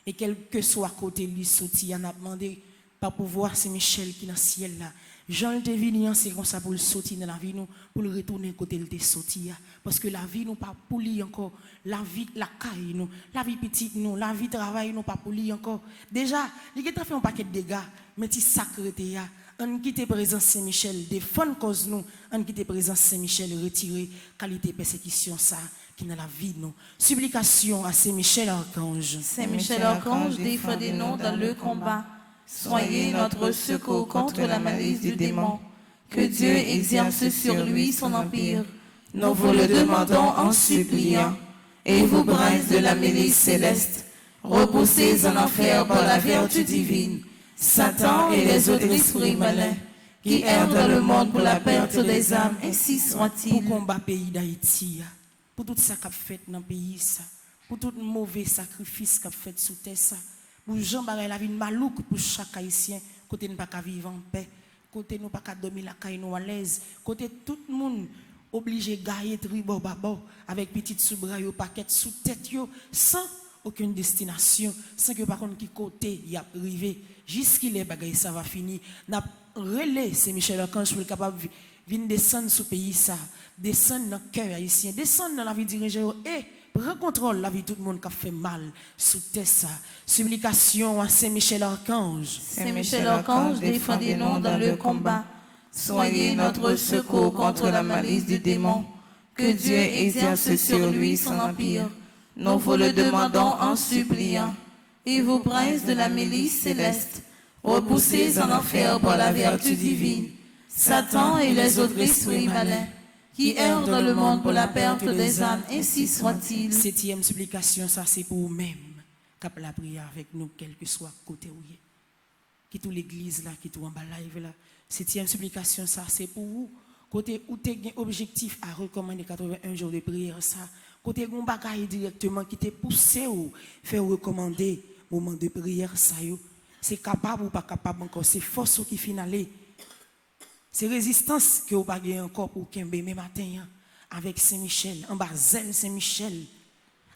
et quel que soit côté lui sorti, on a demandé par pouvoir Saint-Michel qui est dans le ciel là. Jean le devine, c'est comme ça pour le sortir dans la vie, nous, pour le retourner côté le sorti. Parce que la vie, nous pas pour lui encore. La vie, la caille, nous, la vie petite, nous, la vie travail, nous pas pour lui encore. Déjà, il a fait un paquet de dégâts, mais il sacré. On quitte présence Saint-Michel, défendre cause nous, on quitte présence Saint-Michel, retirer qualité persécution ça qui dans la vie nous. Supplication à Saint-Michel Archange. Saint-Michel Archange, défendez-nous dans le combat. Soyez notre secours contre la malice du démon. Que Dieu exerce sur lui son empire. Nous vous le demandons en suppliant. Et vous, princes de la milice céleste, repoussez en enfer par la vertu divine Satan et les autres esprits malins qui errent dans le monde pour la perte des âmes, ainsi soit-il. Pour combattre le pays d'Haïti, pour tout ça qu'a fait dans le pays, pour tout mauvais sacrifice qu'a fait sous terre, pour Jean Barret la vie malouk pour chaque haïtien, côté nous pas qu'à vivre en paix, côté nous pas qu'à dormir la caille nous à l'aise, côté tout le monde obligé de gagner tribo babo avec petite sous-bras yo paquet sous tête yo sans aucune destination, sans que par contre qui côté y a arrivé jusqu'il est bagay ça va finir. N'a relais Saint-Michel Archange pour capable venir descendre sous pays ça, descendre dans le cœur haïtien, descendre dans la vie dirigée et prendre contrôle la vie tout le monde qui a fait mal sous terre ça. Supplication à Saint-Michel Archange. Saint-Michel Archange, défendez-nous dans le combat. Soyez notre secours contre la malice du démon. Que Dieu exerce sur lui son empire. Nous vous le demandons en suppliant. Et vous, princes de la milice céleste, repoussez en enfer par la vertu divine Satan et les autres esprits malins qui errent dans le monde pour la perte des âmes, ainsi soit-il. Septième supplication, ça c'est pour vous-même. Cap la prière avec nous, quel que soit côté où il est. Qui tout l'église là, qui tout en bas live là. Septième supplication, ça c'est pour vous. Côté où tu as un objectif à recommander 81 jours de prière, ça. Côté où bagaille directement qui t'est poussé ou fait recommander moment de prière, ça c'est capable ou pas capable encore. C'est force qui finale. C'est résistance que vous n'avez pas encore pour Kembe, mais matin, avec Saint-Michel, en bas, Saint-Michel,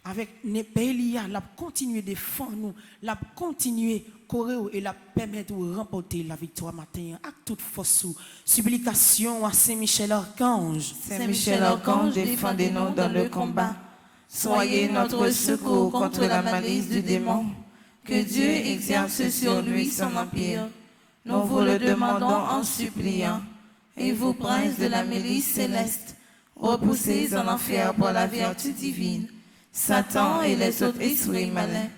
avec Népelia, la continuer de défendre nous, la continuer courir et la permettre de remporter la victoire matin, avec toute force. Supplication à Saint-Michel Archange. Saint-Michel Archange, défendez-nous dans le combat. Soyez notre secours contre la malice du démon. Que Dieu exerce sur lui son empire. Nous vous le demandons en suppliant. Et vous, princes de la milice céleste, repoussez en enfer pour la vertu divine Satan et les autres esprits malins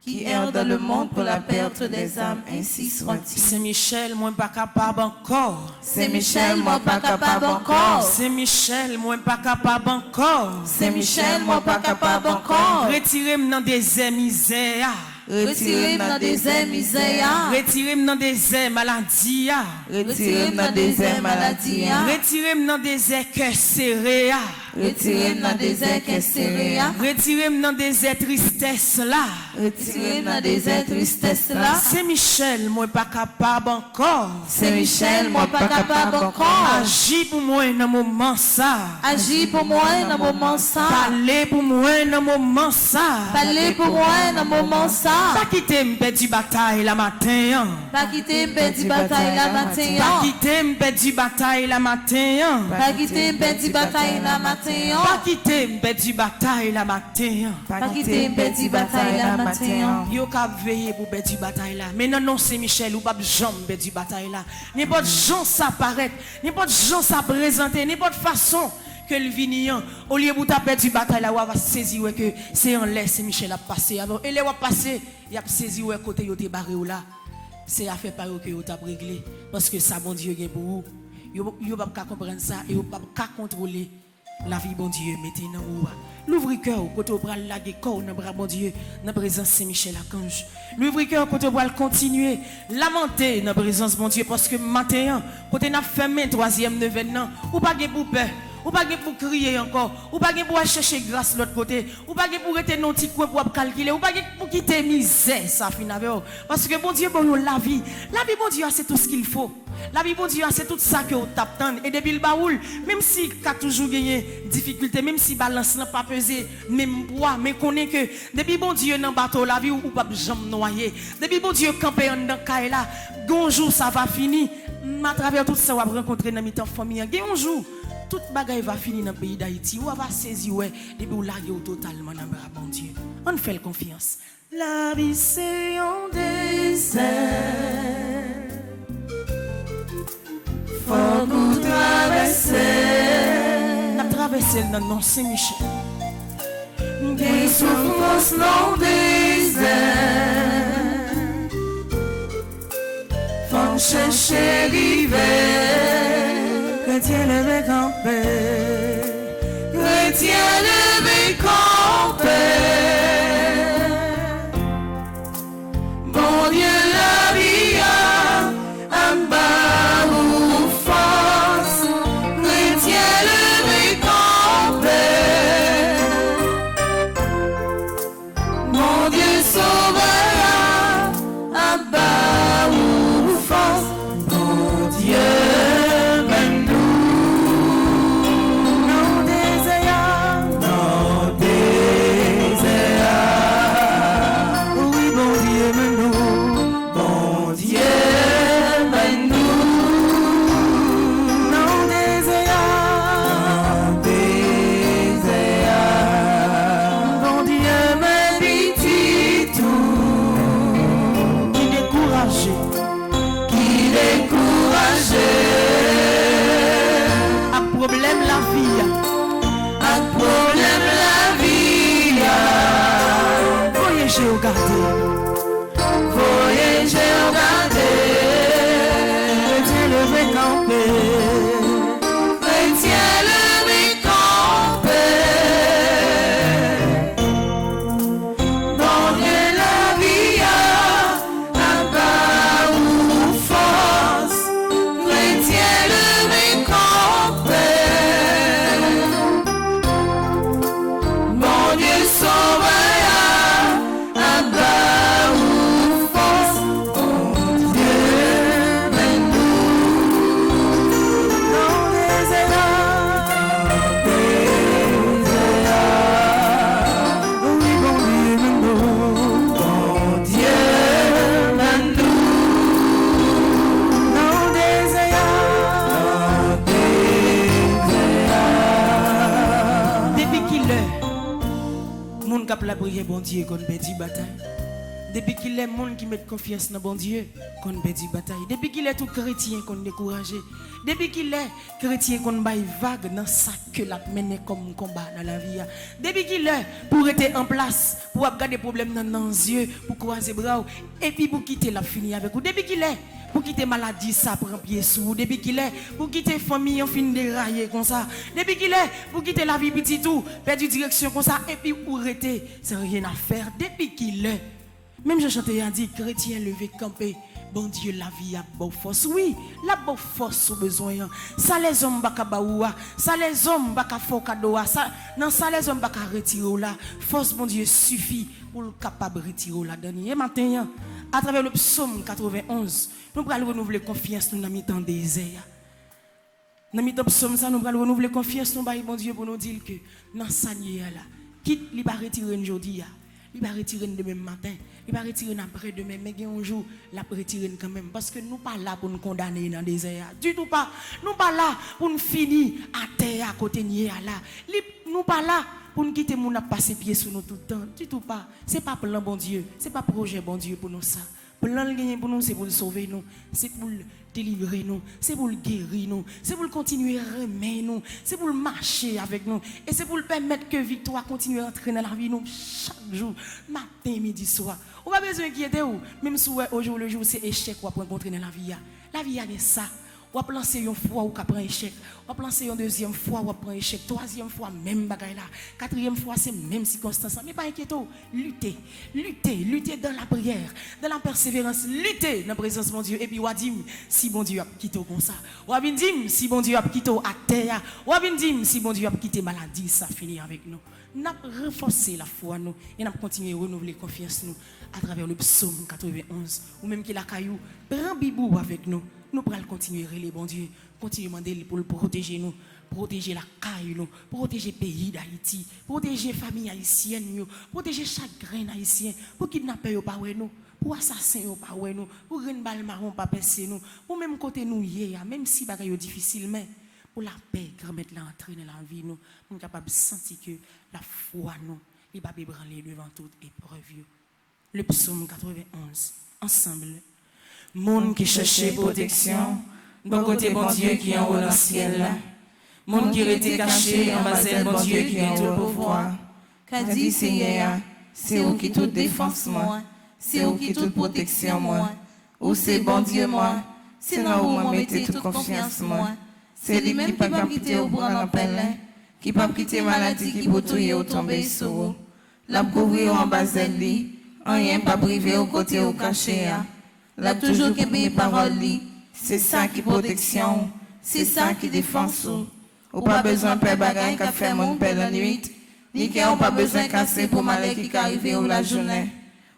qui errent dans le monde pour la perte des âmes, ainsi soit-il. Saint-Michel, moi pas capable encore. Saint-Michel, moi pas capable encore. Saint-Michel, moi pas capable encore. Saint-Michel, moi pas capable encore. Retirez-moi dans des airs misères. Retirez-moi dans des airs misères. Retirez-moi dans des airs maladies. Retirez-moi dans des airs maladies. Retirez-moi dans des airs cœurs serrés. Retirez-moi dans des airs cœurs serrés. Retirez-moi dans des airs tristesse là. Retirez-moi dans des airs tristesse là. Saint-Michel, moi pas capable encore. Saint-Michel, moi pas capable encore. Agis pour moi dans moment ça. Agis pour moi dans moment ça. Parlez pour moi dans moment ça. Parlez pour moi dans moment ça. Pas quitter me perdre bataille la matin. Pas quitter me perdre bataille la matin. Pas quitter me perdre bataille la matin. Pas quitter me perdre bataille la matin. Pas quitter me perdre bataille la matin. Pas quitter me perdre bataille la matin. Yo cap veiller pour perdre bataille là. Mais non Saint-Michel ou pas jambe perdre bataille là. N'importe gens ça paraît, n'importe gens ça présenter, n'importe façon que le vignon au lieu de taper du bataille là, on va saisir que c'est en l'air Saint-Michel a passé avant et les va passer, il a saisi ouais côté yo te barré là. C'est affaire par que yo t'a réglé parce que ça bon Dieu gain pour vous. Yo pas comprendre ça et yo pas contrôler la vie bon Dieu mettez dans ou. L'ouvrir cœur côté au bras la corps dans bras bon Dieu dans présence Saint-Michel Archange. L'ouvrir cœur côté au bras continuer lamenter dans présence bon Dieu parce que matin côté n'a fermé troisième neuvaine ou pas gain pour peur. Ou pas pour crier encore, ou pas pour chercher grâce l'autre côté, ou pas pour être dans petit coin pour calculer, ou pas pour quitter misère ça fin avec parce que bon Dieu bon nous la vie bon Dieu c'est tout ce qu'il faut. La vie bon Dieu c'est tout ça que on t'attend et depuis le baoul même si qu'a toujours gagné difficulté même si balance n'a pas pesé même poids mais connaît que depuis bon Dieu dans bateau la vie ou pas jamais noyer. Depuis bon Dieu camper dans caille là, un jour ça va finir. À travers tout ça on va rencontrer dans mi-temps famille. Un jour toute bagaille va finir dans le pays d'Haïti. Ou va saisir ouais, depuis ou larguer totalement dans le bras bon Dieu. On fait confiance. La vie c'est un désert. Faut qu'on traverse. On a traversé dans le nom Saint-Michel. Des souffrances non désert. Faut chercher l'hiver. Chrétien levé campé. Chrétien levé campé. Bon Dieu la vie en bas ou force. Chrétien levé campé. Mon Dieu sauvera en bas ou force. Bon Dieu. Chrétien levé Moun kap la prière bon Dieu qu'on perd bataille. Depuis qu'il est monde qui met confiance dans bon Dieu, qu'on perd bataille. Depuis qu'il est tout chrétien qu'on découragé. Depuis qu'il est chrétien qu'on baille vague dans ça que la mène comme combat dans la vie. Depuis qu'il est pour être en place, pour regarder des problèmes dans les yeux, pour croiser bras et puis pour quitter la fini avec vous. Depuis qu'il est pour quitter maladie ça prend pied sous. Depuis qu'il est pour quitter famille en fin dérailler comme ça. Depuis qu'il est pour quitter la vie petit tout, perdre direction comme ça et puis pour rester sans rien à faire. Depuis qu'il est même je chantais a dit chrétien levé camper. Bon Dieu la vie a bonne force. Oui, la bonne force au besoin. Ça les hommes baka baoua, ça les hommes baka fokadoa, ça non ça les hommes baka retirer là. Force bon Dieu suffit pour le capable retirer là dernier matin à travers le psaume 91. Nous allons renouveler confiance nous dans mi-temps désert. Dans mi-temps psaume ça nous allons renouveler confiance nous bail bon Dieu pour nous dire que dans ça là quitte li pas retirer aujourd'hui. Il va retirer demain matin, il va retirer après demain, mais un jour, il va retirer quand même. Parce que nous ne sommes pas là pour nous condamner dans le désert. Du tout pas. Nous ne sommes pas là pour nous finir à terre, à côté de là. Nous ne sommes pas là pour nous quitter, nous passer pied sur nous tout le temps. Du tout pas. Ce n'est pas plan bon Dieu. Ce n'est pas projet bon Dieu pour nous ça. Plan pour nous, c'est pour sauver nous. C'est pour délivrer nous. C'est pour guérir nous. C'est pour continuer à remettre nous. C'est pour marcher avec nous. Et c'est pour permettre que victoire continue à entrer dans la vie nous chaque jour, matin, midi, soir. On n'a pas besoin d'inquiéter ou. Même si au jour le jour, c'est échec qu'on rencontrer dans la vie. La vie a ça. On va lancer une fois ou prend échec. On va lancer une deuxième fois ou prend échec. Troisième fois, même bagaille là. Quatrième fois, c'est même circonstance. Mais pas inquiéter. Lutter dans la prière, dans la persévérance. Lutter dans la présence de mon Dieu. Et puis, on va dire, si bon Dieu a quitté comme ça. On va dire, si bon Dieu a quitté à terre. On va dire, si bon Dieu a quitté maladie, ça finit avec nous. Nous avons renforcé la foi nous et nous avons continué à renouveler confiance nous à travers le psaume 91 ou même qu'il a caillou prend bibou avec nous. Nous pourrons continuer à les bon Dieu, continuer à demander pour le protéger nous, protéger la caille nous, protéger le pays d'Haïti, protéger la famille haïtienne, protéger chaque grain haïtien, pour kidnapper pas nous, pour assassiner pas nous, pour une balle marron pas percer nous, pour même côté nous même si bagaille est difficile mais pour la paix, remettre l'entrée dans la vie nous, nous sommes capables de sentir que la foi nous, il va ébranler devant toute épreuve. Le psaume 91, ensemble. Monde qui cherchait protection, bon côté bon Dieu qui est en haut dans le ciel. Monde qui était caché en bas bon Dieu qui est au pouvoir. Qu'a dit Seigneur, c'est où qui toute défense moi, c'est où qui toute protection moi, ou c'est bon Dieu moi, c'est là où moi mettez toute confiance moi. C'est lui-même qui va quitter au bras en pelin, qui va quitter maladie qui peut touiller ou tomber sur vous. La couvrir en bas lui, rien pas privé au côté au caché. La toujours qui est parole li, c'est ça qui protection, c'est ça qui défense ou pas besoin de faire bagaille qu'a fait mon père la nuit, ni qui ont pas besoin casser pour maladie qui arrive ou la journée,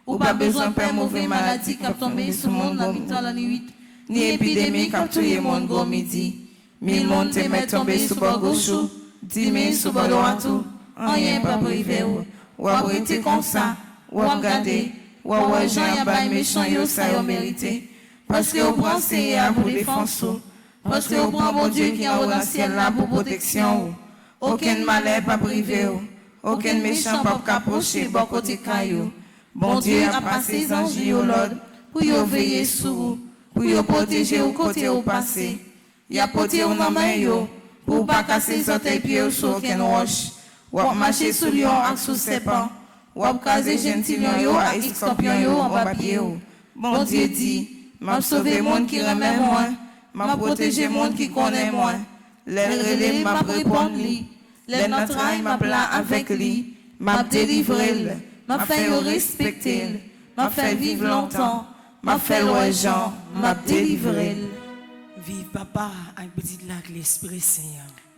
ou pas besoin de faire mauvaise maladie qui a tombé sur mon dans la nuit, ni épidémie qui a tué mon gros midi. 1000 monde te met tombé sous bord gauche, 10 000 sous bord droit, rien pas privé ou arrêter comme ça, ou regarder. Ouais, Jean y a pas méchant yo ça yo mérité parce que on prend c'est pour défense parce que on prend mon Dieu qui est au ciel là pour protection aucun malheur pas privé aucun méchant pas approcher bon côté caillou bon Dieu a passé ses anges au l'ordre pour yo veiller sur vous pour yo protéger au côté au passé y a porté au dans main yo pour pas casser sortir pied sur aucun roche ou marcher sur lion ak sous serpent ou caser gentil yo avec scorpion yo en papier. Bon Dieu dit, m'a sauvé monde qui remet moi, m'a protégé monde qui connaît moi. Les relais m'a répondre lui, les notre m'a plat avec lui, m'a délivré, m'a fait respecter, m'a fait vivre longtemps, m'a fait loin Jean, m'a délivré. Vive papa avec petit lac l'Esprit Saint.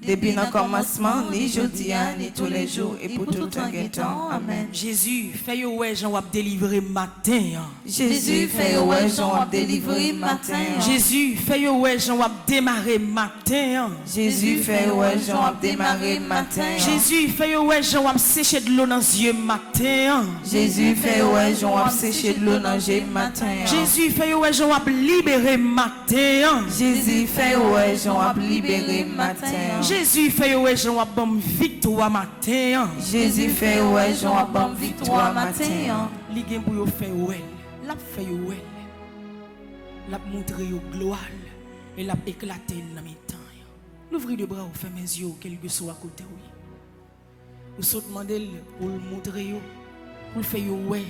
Depuis le commencement, ni jeudi, ni tous les jours, et pour tout un temps. Amen. Jésus, fais ouais, Jean va délivrer matin. Jésus, fais ouais, Jean va délivrer matin. Jésus, fais ouais, Jean va démarrer matin. Jésus, fais ouais, Jean va démarrer matin. Jésus, fais ouais, Jean va sécher de l'eau dans les yeux matin. Jésus, fais ouais, Jean va sécher de l'eau dans les yeux matin. Jésus, fais ouais, Jean va libérer matin. Jésus, fais ouais, Jean va libérer matin. Jésus fait ouais Jean bon victoire matin. Jésus fait ouais Jean bon victoire matin. Li gen pour yo faire ouais. L'a fait ouais. L'a montré yo gloire et l'a éclaté dans mes temps. L'ouvrir de bras ou fermer mes yeux quel que soit à côté oui. Ou saute demander pour le montrer yo, pour le faire yo ouais.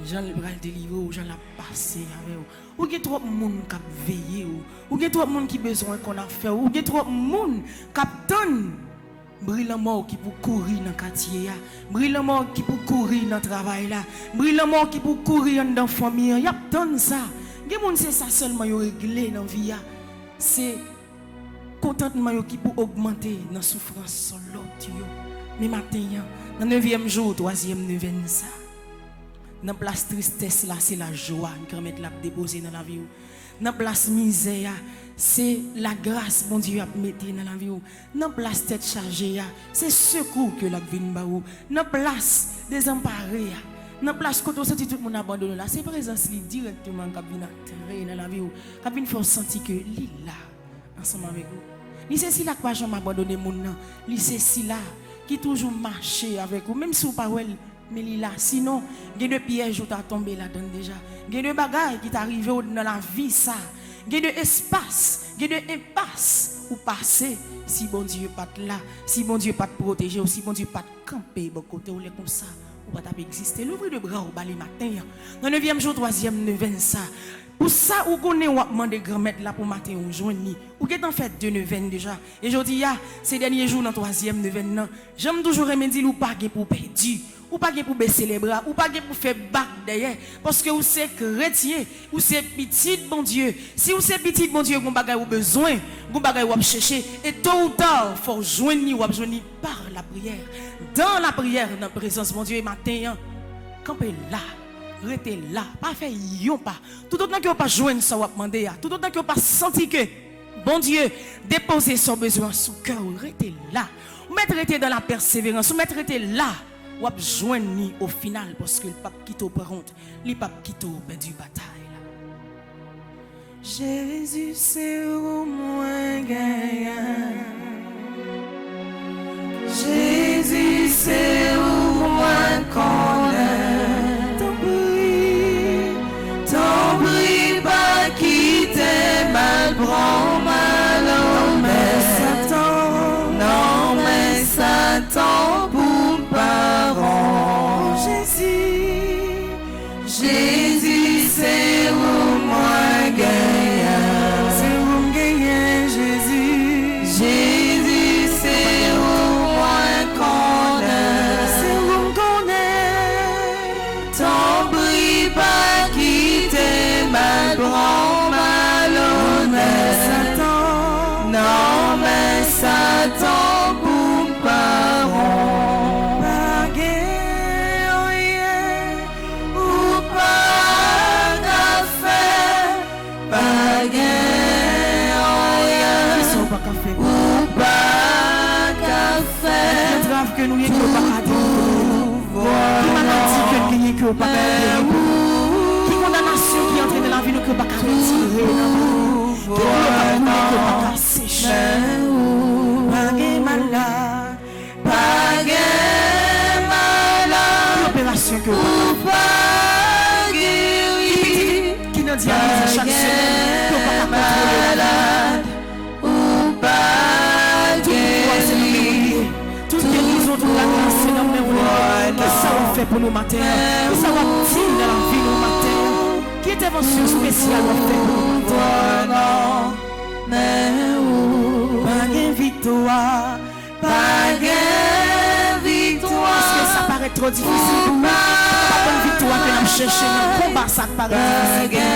Jean le bras délivrer ou Jean la passer avec ou. Ou gen trop monde qui veiller ou gen trop monde qui besoin qu'on a fait ou gen trop monde qui donne brillant mort qui pour courir dans quartier ya, brillant mort qui pour courir dans travail là, brillant mort qui pour courir dans famille, y a donne ça. Gen monde c'est ça seulement yo régler dans vie ya. C'est contentement yo qui pour augmenter dans souffrance sur l'autre yo. Mais matin dans 9e jour, 3e neuvaine ça. Dans place tristesse là, c'est la joie que mettre la déposer dans la vie. Dans place misère, c'est la grâce bon Dieu a mettre dans la vie. Dans place tête chargée, c'est secours que la vie ba ou. Dans place désemparé, dans place quand on senti tout le monde abandonné là, c'est présence li directement qui vient entrer dans la vie qui vient faire sentir que li là ensemble avec vous. Li c'est si là que pas jamais abandonner moun nan. Li c'est si là qui toujours marcher avec vous même si vous pas mais il là sinon il y a de pièges où tu as tombé là-dedans déjà, il y a de bagailles qui t'arrivent dans la vie ça, il y a de espace, il y a de impasse où passer si bon Dieu pas là, si bon Dieu pas te protéger ou si bon Dieu pas te camper bon côté ou les comme ça ou pas exister. L'ouvrir de bras au bas les matin dans 9e jour 3e neuvaine ça. Pour ça, ou connaît ou demande grand-mère là pour matin ou journée. Ou qu'est en fait de neuvaine déjà. Et je dis ces derniers jours dans 3e neuvaine non. J'aime toujours remédier ou pas pour perdu. Ou pas pour baisser les bras, ou pas pour faire bac derrière. Parce que vous c'est chrétien, ou c'est petit bon Dieu. Si vous c'est petit bon Dieu, vous avez besoin, vous avez chercher. Et tôt ou tard, il faut joindre par la prière. Dans la prière, dans la présence bon Dieu, et matin, campez là. Restez là, pas faire yon pas. Tout autant que vous pas joindre ça, vous demandez. Tout autant que vous pas senti que, bon Dieu, déposez son besoin sous cœur, restez là. Vous mettez dans la persévérance, vous mettez là. Ou ap joindre au final parce que le pape qui par honte, le pape qui perdu bataille. Jésus c'est au moins gagnant. Jésus c'est au moins qu'on est. T'en prie pas quitter mal prend mal en mais Satan. Non mais Satan pour parent. Jésus c'est au moins gagnant. C'est au gagnant Jésus. Jésus c'est au moins qu'on est. C'est au qu'on est. T'en prie pas quitter mal grand malhonnête. Satan. Non mais Satan pour parent. Que nous n'ayons pas qui maladie que nous n'ayons pas qui condamnation qui entre dans la vie nous que pas retirer qui pas sécher pas malade l'opération que pas guéri qui nous dialyse chaque semaine que pas malade ou pas guéri toute guérison toute la grâce dans mes rois que ça on fait pour nous matin que ça va dire dans la vie nous matin qui intervention spéciale on fait pour nous matin mais pas de victoire pas de victoire est-ce que ça paraît trop difficile pour nous pas de victoire que nous cherchons dans le combat ça paraît difficile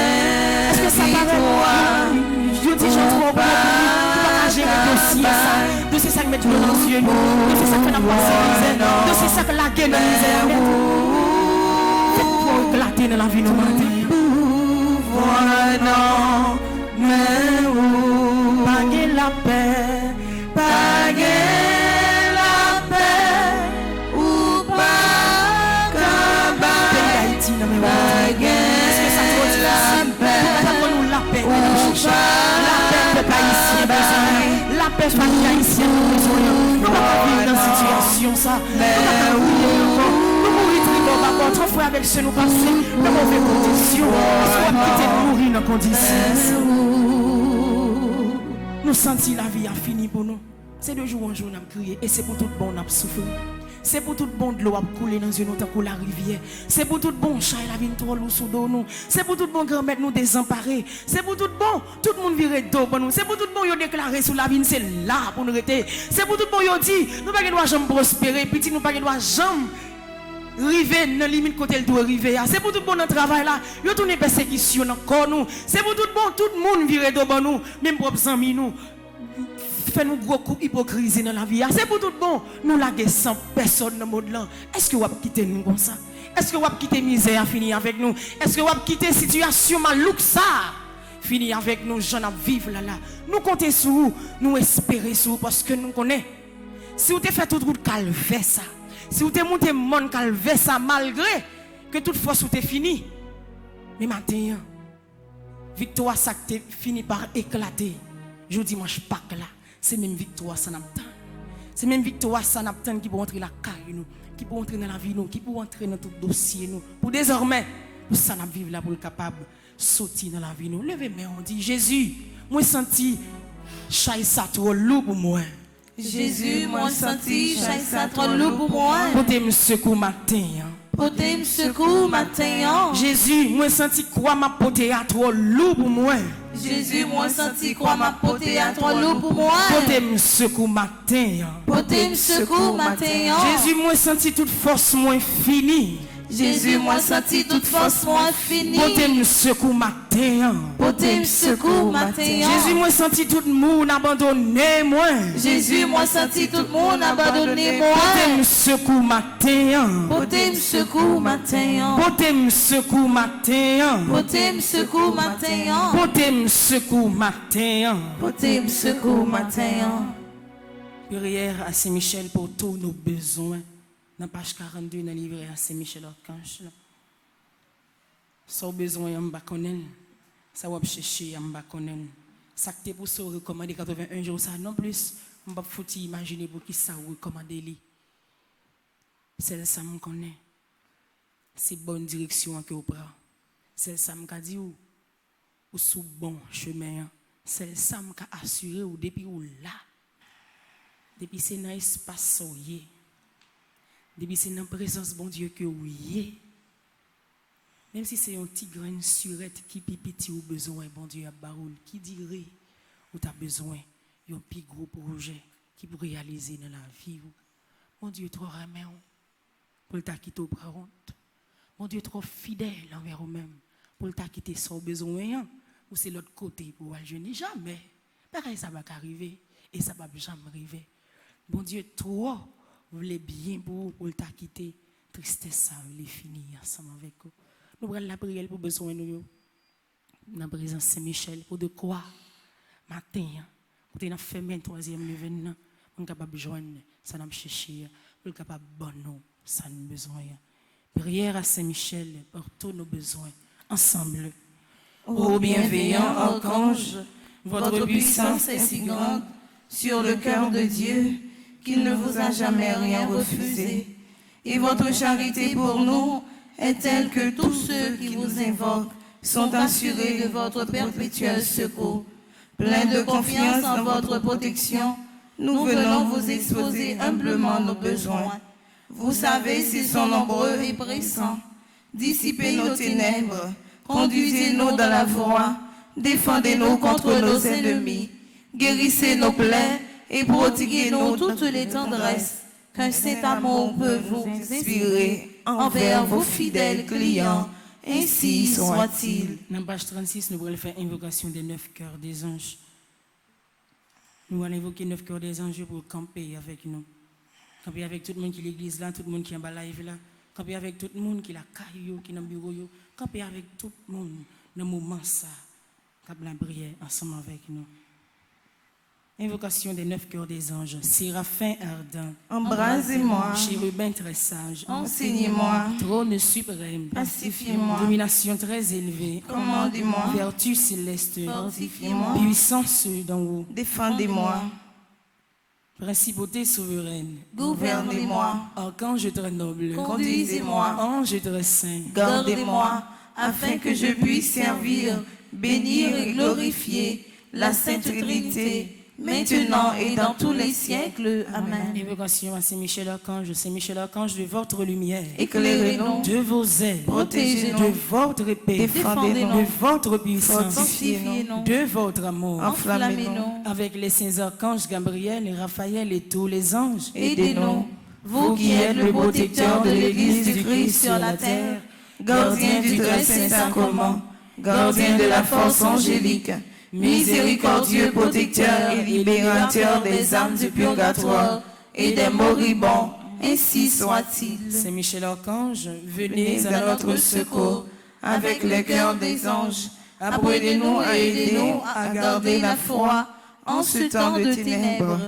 est-ce que ça paraît je dis j'en trouve gérer dossier ça, de c'est ça que met dans nos yeux, de c'est ça que n'a pas de c'est ça que la guerre dans misère. Faites pour éclater dans la vie nous matin. Voilà, mais où pas la paix, pas la paix, ou pas cabane, Haïti dans mes mains. Est-ce que ça trop difficile? Nous la paix, la paix peuple haïtien besoin. La paix belle famille haïtienne, nous besoin. Nous ne pouvons pas vivre dans cette situation, ça. Nous ne pouvons pas prier encore. Nous mourons tribord, par contre, on fait avec ce nous passer de mauvaises conditions. Parce qu'on va quitter de mourir dans les conditions. Nous sentons la vie a fini pour nous. C'est de jour en jour, nous avons crié. Et c'est pour tout bon, nous avons souffert. C'est pour tout bon de l'eau à couler dans une autre la rivière. C'est pour tout bon chat la vie trop lourd sous nous. C'est pour tout bon grand-mère nous désemparer. C'est pour tout bon, tout le monde virer dos pour nous. C'est pour tout bon yo déclarer sous la vie, c'est là pour nous rester. C'est pour tout bon yo dit, nous pas doit jamais prospérer, petit nous pas doit jamais river dans limite côté le doit arriver. C'est pour tout bon dans travail là, yo tourner persécution encore nous. C'est pour tout bon, tout le monde virer dos pour nous, même propres amis nous. Fait nous gros coups hypocrisie dans la vie. C'est pour tout bon. Nous laguer sans personne dans le monde là. Est-ce que vous avez quitté nous comme ça? Est-ce que vous avez quitté misère à finir avec nous? Est-ce que vous avez quitté situation malouk ça? Finir avec nous, gens à vivre là. Nous comptons sur vous, nous espérons sur vous parce que nous connaissons. Si vous avez fait toute route calvaire ça, si vous avez monté monde calvaire ça, malgré que toute force vous avez fini, mais maintenant, victoire ça fini par éclater. Je dimanche Pâques là. C'est même victoire ça n'attend. C'est même victoire ça n'attend qui peut entrer la caille nous, qui peut entrer dans la vie nous, qui peut entrer dans tout dossier nous. Pour désormais, pour ça n'a vivre là pour le capable sortir dans la vie nous. Levez main on dit Jésus, moi senti chaise ça trop lourd pour moi. Jésus, moi senti chaise ça trop lourd pour moi. Portez me secours matin. Portez me secours matin. Jésus, moi senti quoi m'a porté à trop lourd pour moi. Jésus, moi senti quoi m'a porté à trop lourd pour moi. Portez-moi secours matin. Portez-moi secours matin. Jésus, moi senti toute force moins finie. Jésus, moi senti toute force moins finie. Portez-moi secours matin. Portez-moi secours matin. Jésus, moi senti tout le monde abandonné moi. Jésus, moi senti tout le monde abandonné moi. Portez-moi secours matin. Portez-moi secours matin. Portez-moi secours matin. Portez-moi secours matin. Portez-moi secours matin. Portez-moi secours matin. Prière à Saint-Michel pour tous nos besoins. Dans page 42, dans le livre à Saint-Michel Archange. Ça a besoin de m'bakonnen. Ça va chercher m'bakonnen. Ça que pour ça recommander 81 jours ça non plus. M'pa faut imaginer pour qui ça recommander li. C'est ça me connaît. C'est bonne direction que vous prenez. C'est ça me dit ou sous bon chemin. C'est ça me assurer ou depuis ou là. Depuis c'est dans espace soyez. Depuis c'est dans la présence bon Dieu que oui. Même si c'est un petit grain surette qui pipiti ou besoin bon Dieu à baroul qui dirait ou tu as besoin d'un plus gros projet qui pour réaliser dans la vie. Mon Dieu trop remet pour ta quitter au honte. Mon Dieu trop fidèle envers vous-même pour ta quitter sans besoin ou c'est l'autre côté pour aller jeûner jamais. Pareil ça va arriver et ça va jamais arriver. Bon Dieu trop voulez bien pour ta quitter tristesse ça les finir ensemble avec vous. Nous prenons la prière pour besoin nous dans la présence Saint-Michel pour de quoi matin pour te faire un troisième lever on capable joindre ça n'a chercher pour capable bon nous ça nous besoin. Prière à Saint-Michel pour tous nos besoins ensemble. Ô bienveillant archange, votre puissance est si grande sur le cœur de Dieu qu'il ne vous a jamais rien refusé. Et votre charité pour nous est telle que tous ceux qui vous invoquent sont assurés de votre perpétuel secours. Pleins de confiance en votre protection, nous venons vous exposer humblement nos besoins. Vous savez s'ils sont nombreux et pressants. Dissipez nos ténèbres, conduisez-nous dans la voie, défendez-nous contre nos ennemis, guérissez nos plaies, et prodiguez-nous toutes les tendresses qu'un saint amour peut vous inspirer envers vos fidèles clients. Ainsi soit-il. Dans page 36, nous allons faire invocation des 9 cœurs des anges. Nous allons invoquer 9 cœurs des anges pour camper avec nous. Camper avec tout le monde qui est l'église là, tout le monde qui est en live là. Camper avec tout le monde qui est la caillou, qui est dans le bureau. Camper avec tout le monde dans le moment ça. Camper la prière ensemble avec nous. Invocation des 9 cœurs des anges. Séraphin ardent. Embrasez-moi. Chérubin très sage. Enseignez-moi. Trône suprême. Pacifiez-moi. Domination très élevée. Commandez-moi. Vertu céleste. Fortifiez-moi. Puissance d'en haut. Défendez-moi. Principauté souveraine, gouvernez-moi, archange très noble, conduisez-moi, ange très saint, gardez-moi, afin que je puisse servir, bénir et glorifier la Sainte Trinité, maintenant et dans tous les siècles. Amen. Évocation à Saint-Michel Archange de votre lumière, Éclairez-nous, de vos ailes, protégez-nous, de votre épée, défendez-nous, de votre puissance, fortifiez-nous, de votre amour, enflammez-nous, avec les saints archanges Gabriel et Raphaël et tous les anges. aidez-nous, vous qui êtes le protecteur de l'Église du Christ sur la terre, gardien du très saint sacrement, gardien de la force angélique, miséricordieux protecteur et libérateur des âmes du purgatoire et des moribonds, ainsi soit-il. Saint Michel Archange, venez Venez à à notre secours, avec le cœur des anges, apprenez-nous et aidez-nous à garder la foi en ce temps de ténèbres.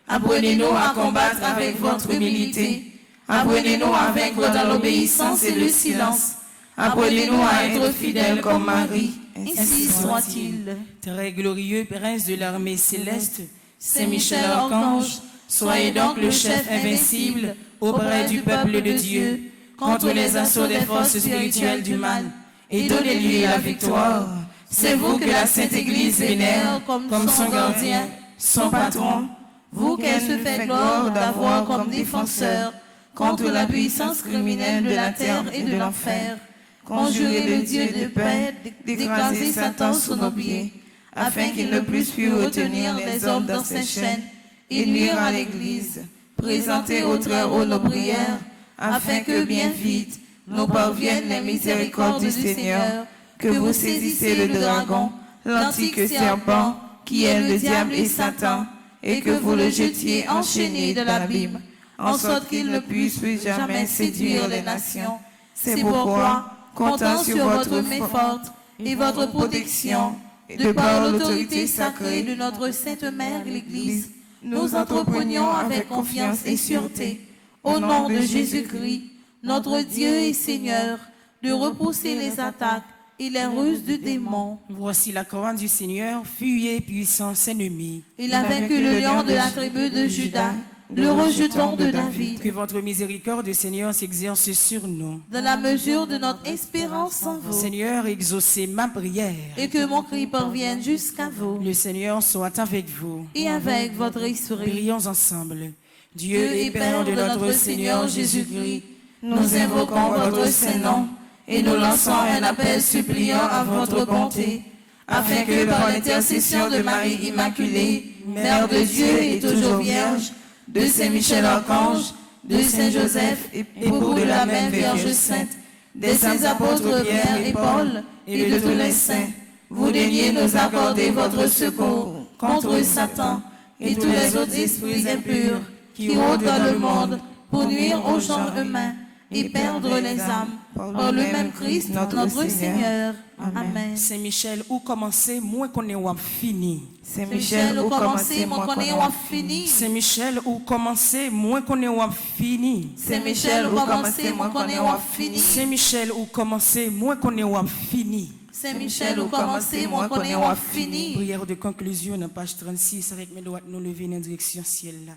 Apprenez-nous à combattre avec votre humilité. Apprenez-nous à vaincre dans l'obéissance et le silence. Apprenez-nous à être fidèles comme Marie. Ainsi soit-il. Très glorieux prince de l'armée céleste, Saint Michel Archange, soyez donc le chef invincible auprès du peuple de Dieu contre les assauts des forces spirituelles du mal et donnez-lui la victoire. C'est vous que la Sainte Église vénère comme son gardien, son patron, vous qu'elle se fait gloire d'avoir comme défenseur contre la puissance criminelle de la terre et de l'enfer. Conjurez le Dieu de paix d'écraser Satan sous nos pieds, afin qu'il ne puisse plus retenir les hommes dans ses chaînes et nuire à l'Église. Présentez au Très-Haut nos prières, afin que bien vite nous parviennent les miséricordes du Seigneur, que vous saisissez le dragon, l'antique serpent, qui est le diable et Satan, et que vous le jetiez enchaîné de l'abîme, en sorte qu'il ne puisse plus jamais séduire les nations. C'est pourquoi, comptant sur votre main forte et votre protection, de par l'autorité sacrée de notre Sainte Mère l'Église, nous entreprenions avec confiance et sûreté, au nom de Jésus-Christ, notre Dieu et Seigneur, de repousser les attaques et les ruses du démon. Voici la couronne du Seigneur, fuyez puissance ennemie. Il a vaincu le lion de la tribu de Juda, le rejeton de David. Que votre miséricorde, Seigneur, s'exerce sur nous. Dans la mesure de notre espérance en vous, Seigneur, exaucez ma prière. et que mon cri parvienne jusqu'à vous, Le Seigneur soit avec vous. et avec votre esprit. Prions ensemble. Dieu et Père de notre Seigneur Jésus-Christ, nous invoquons votre Saint-Nom et nous lançons un appel suppliant à votre bonté, afin que par l'intercession de Marie Immaculée, Mère de Dieu et toujours Vierge, de Saint Michel Archange, de Saint Joseph, époux de la même Vierge Sainte, des saints apôtres Pierre et Paul, et de tous les saints, vous daignez nous accorder votre secours contre Satan et tous les autres esprits impurs qui rôdent dans le monde pour nuire aux gens humains et perdre les âmes par le même Christ notre Seigneur. Amen. Saint Michel, où commencer, moi qu'on est ou fini. Saint Michel, où commencer, moi qu'on est fini. Saint Michel, où commencer, moi qu'on est ou fini. Saint Michel, où commencer, moi qu'on est fini. Saint Michel, où commencer, moi qu'on est ou fini. Saint Michel, où commencer, moi qu'on est fini. Prière de conclusion, dans page 36, avec mes doigts nous lever dans la direction ciel là.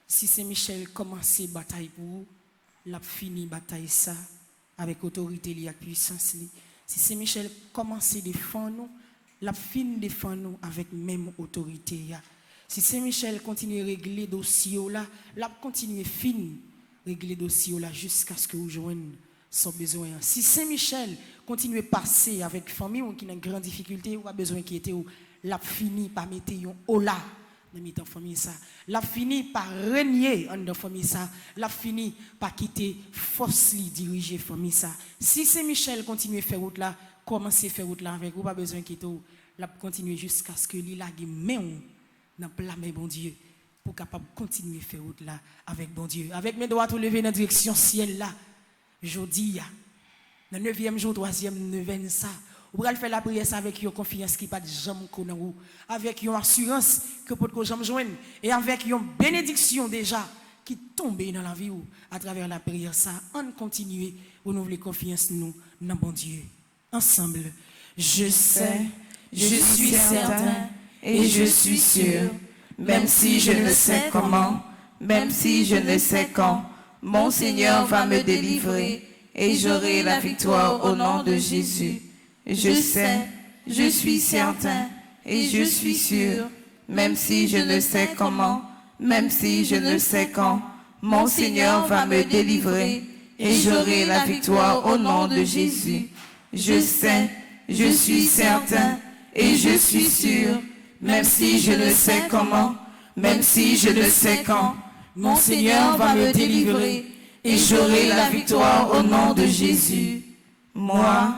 Si Saint Michel commence bataille pour vous, l'a fini bataille ça, avec autorité et puissance. Si Saint Michel commence à défendre nous, l'a fini défendre nous avec même autorité. Si Saint Michel continue à régler dossier là, l'a continue fin régler dossier là jusqu'à ce que vous joignez son besoin. Si Saint Michel continue à passer avec famille ou qui a une grande difficulté ou a besoin qui était ou l'a fini par mettre un haut là dans famille ça, l'a fini par régner dans famille ça, l'a fini par quitter force li diriger famille ça. Si Saint Michel continue à faire route là, commencer à faire route là avec ou pas besoin quitter ou l'a continuer jusqu'à ce que li la main dans plat mais bon Dieu pour capable continuer à faire route là avec bon Dieu. Avec mes doigts tout lever dans direction ciel là. Jodi dans 9e jour 3e neuvaine ça. Ou va faire la prière ça avec une confiance qui pas de jamais connaît ou avec une assurance que peut que jamais joindre et avec une bénédiction déjà qui tombe dans la vie ou à travers la prière ça on continue renouveler confiance nous dans bon Dieu ensemble. Je sais, je suis certain et je suis sûr, même si je ne sais comment, même si je ne sais quand, mon Seigneur va me délivrer et j'aurai la victoire au nom de Jésus. Je sais, je suis certain et je suis sûr, même si je ne sais comment, même si je ne sais quand, mon Seigneur va me délivrer et j'aurai la victoire au nom de Jésus. Je sais, je suis certain et je suis sûr, même si je ne sais comment, même si je ne sais quand, mon Seigneur va me délivrer et j'aurai la victoire au nom de Jésus. Moi,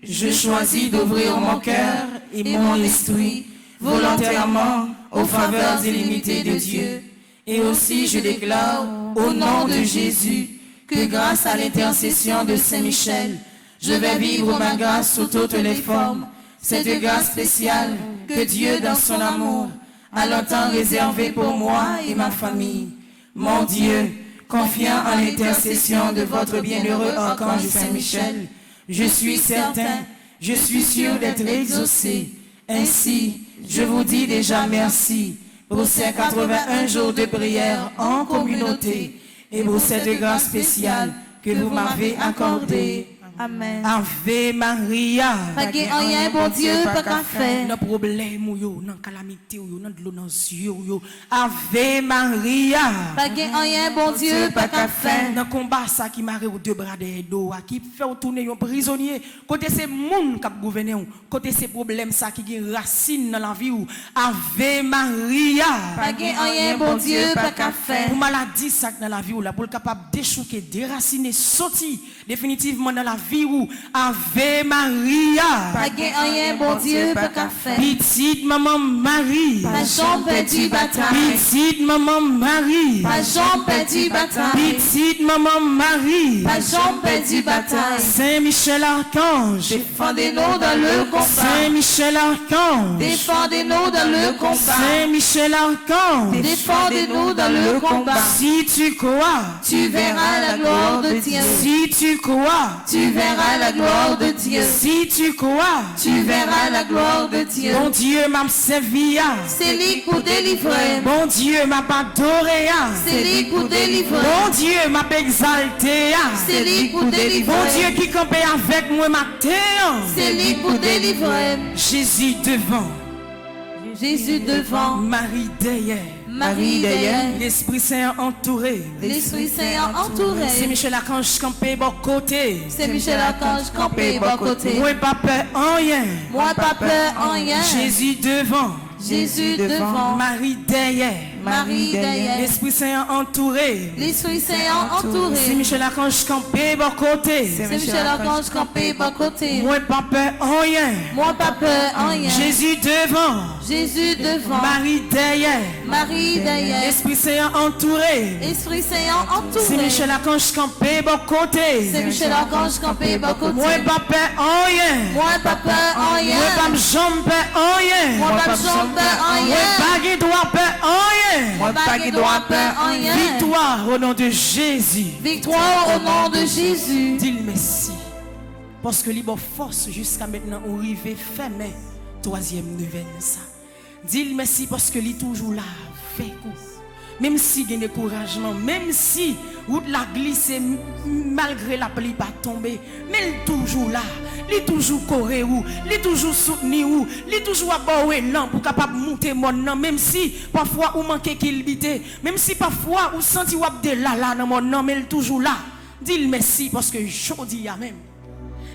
je choisis d'ouvrir mon cœur et mon esprit volontairement aux faveurs illimitées de Dieu. Et aussi je déclare au nom de Jésus que grâce à l'intercession de Saint-Michel, je vais vivre ma grâce sous toutes les formes. Cette grâce spéciale que Dieu, dans son amour, a longtemps réservée pour moi et ma famille. Mon Dieu, confiant en l'intercession de votre bienheureux archange Saint-Michel, je suis certain, je suis sûr d'être exaucé. Ainsi, je vous dis déjà merci pour ces 81 jours de prière en communauté et pour cette grâce spéciale que vous m'avez accordée. Amen. Ave Maria. Pas rien, bon Dieu, pas qu'à faire. Nan problème ou yo, nan calamité ou yo, nan de l'eau dans yeux ou yo. Ave Maria. Pas rien, bon Dieu, pas qu'à faire. Nan combat ça qui marre ou deux bras de dos, qui fait tourner un prisonnier. Côté ces moun qui gouverner ou, côté ces problèmes ça qui gen racine dans la vie ou. Ave Maria. Pas rien, bon Dieu, pas qu'à faire. Pour maladie ça dans la vie ou là, pour capable déchouquer, déraciner, sortir définitivement dans la vie ou. Ave Maria. Pas rien, bon Dieu, pas qu'à faire. Petite maman Marie. Pas jambe perdue bataille. Petite maman Marie. Pas jambe perdue bataille. Petite maman Marie. Pas jambe perdue bataille. Saint-Michel Archange. Défendez-nous dans le combat. Saint-Michel Archange. Défendez-nous dans le combat. Saint-Michel Archange. Défendez-nous dans le combat. Si tu crois, Tu verras la gloire de Dieu. si tu crois, Tu verras la gloire de Dieu. si tu crois, Tu verras la gloire de Dieu. bon Dieu m'a servi, C'est lui pour délivrer. bon Dieu m'a adoré, C'est lui pour délivrer. bon Dieu m'a exalté, C'est lui pour bon délivrer. Dieu qui campait avec moi matin, C'est lui pour délivrer. Jésus devant, Jésus devant. Marie derrière, Marie derrière. l'Esprit Saint entouré, L'Esprit Saint entouré. c'est Michel Archange campé bon côté, C'est Michel Archange campé bon côté. moi pas peur en rien, Moi pas peur en rien. Jésus devant, Jésus devant. Marie derrière, Marie derrière. l'Esprit Saint entouré, L'Esprit Saint entouré. c'est Michel Archange campé bon côté, C'est Michel Archange campé bon côté. moi pas peur en rien, Moi pas peur en rien. Jésus devant, Jésus devant. Marie derrière, Marie derrière. l'Esprit Saint entouré, Esprit Saint entouré. c'est Michel Archange campé bon côté, C'est Michel Archange campé bon côté. moi pas peur en rien, Moi pas peur en rien. moi pas me jambe peur en rien, Moi pas jambe peur en moi rien. pas qui doit peur en rien. Moi pas qui doit peur en rien. Victoire au nom de Jésus. Victoire au nom de Jésus. Dis-le merci. Parce que libre force jusqu'à maintenant, on arrive fermé. Troisième neuvaine ça. Dis-le merci parce que lui toujours là avec vous. Même si il y a des découragement, même si route la glisse malgré la pluie pas tomber, mais il est toujours là. Il est toujours coré ou, il est toujours soutenu ou, il est toujours à bord là pour capable monter mon nom, même si parfois ou manque équilibrité, même si parfois ou senti ou de là dans mon nom, mais il est toujours là. Dis-le merci parce que je dis à même.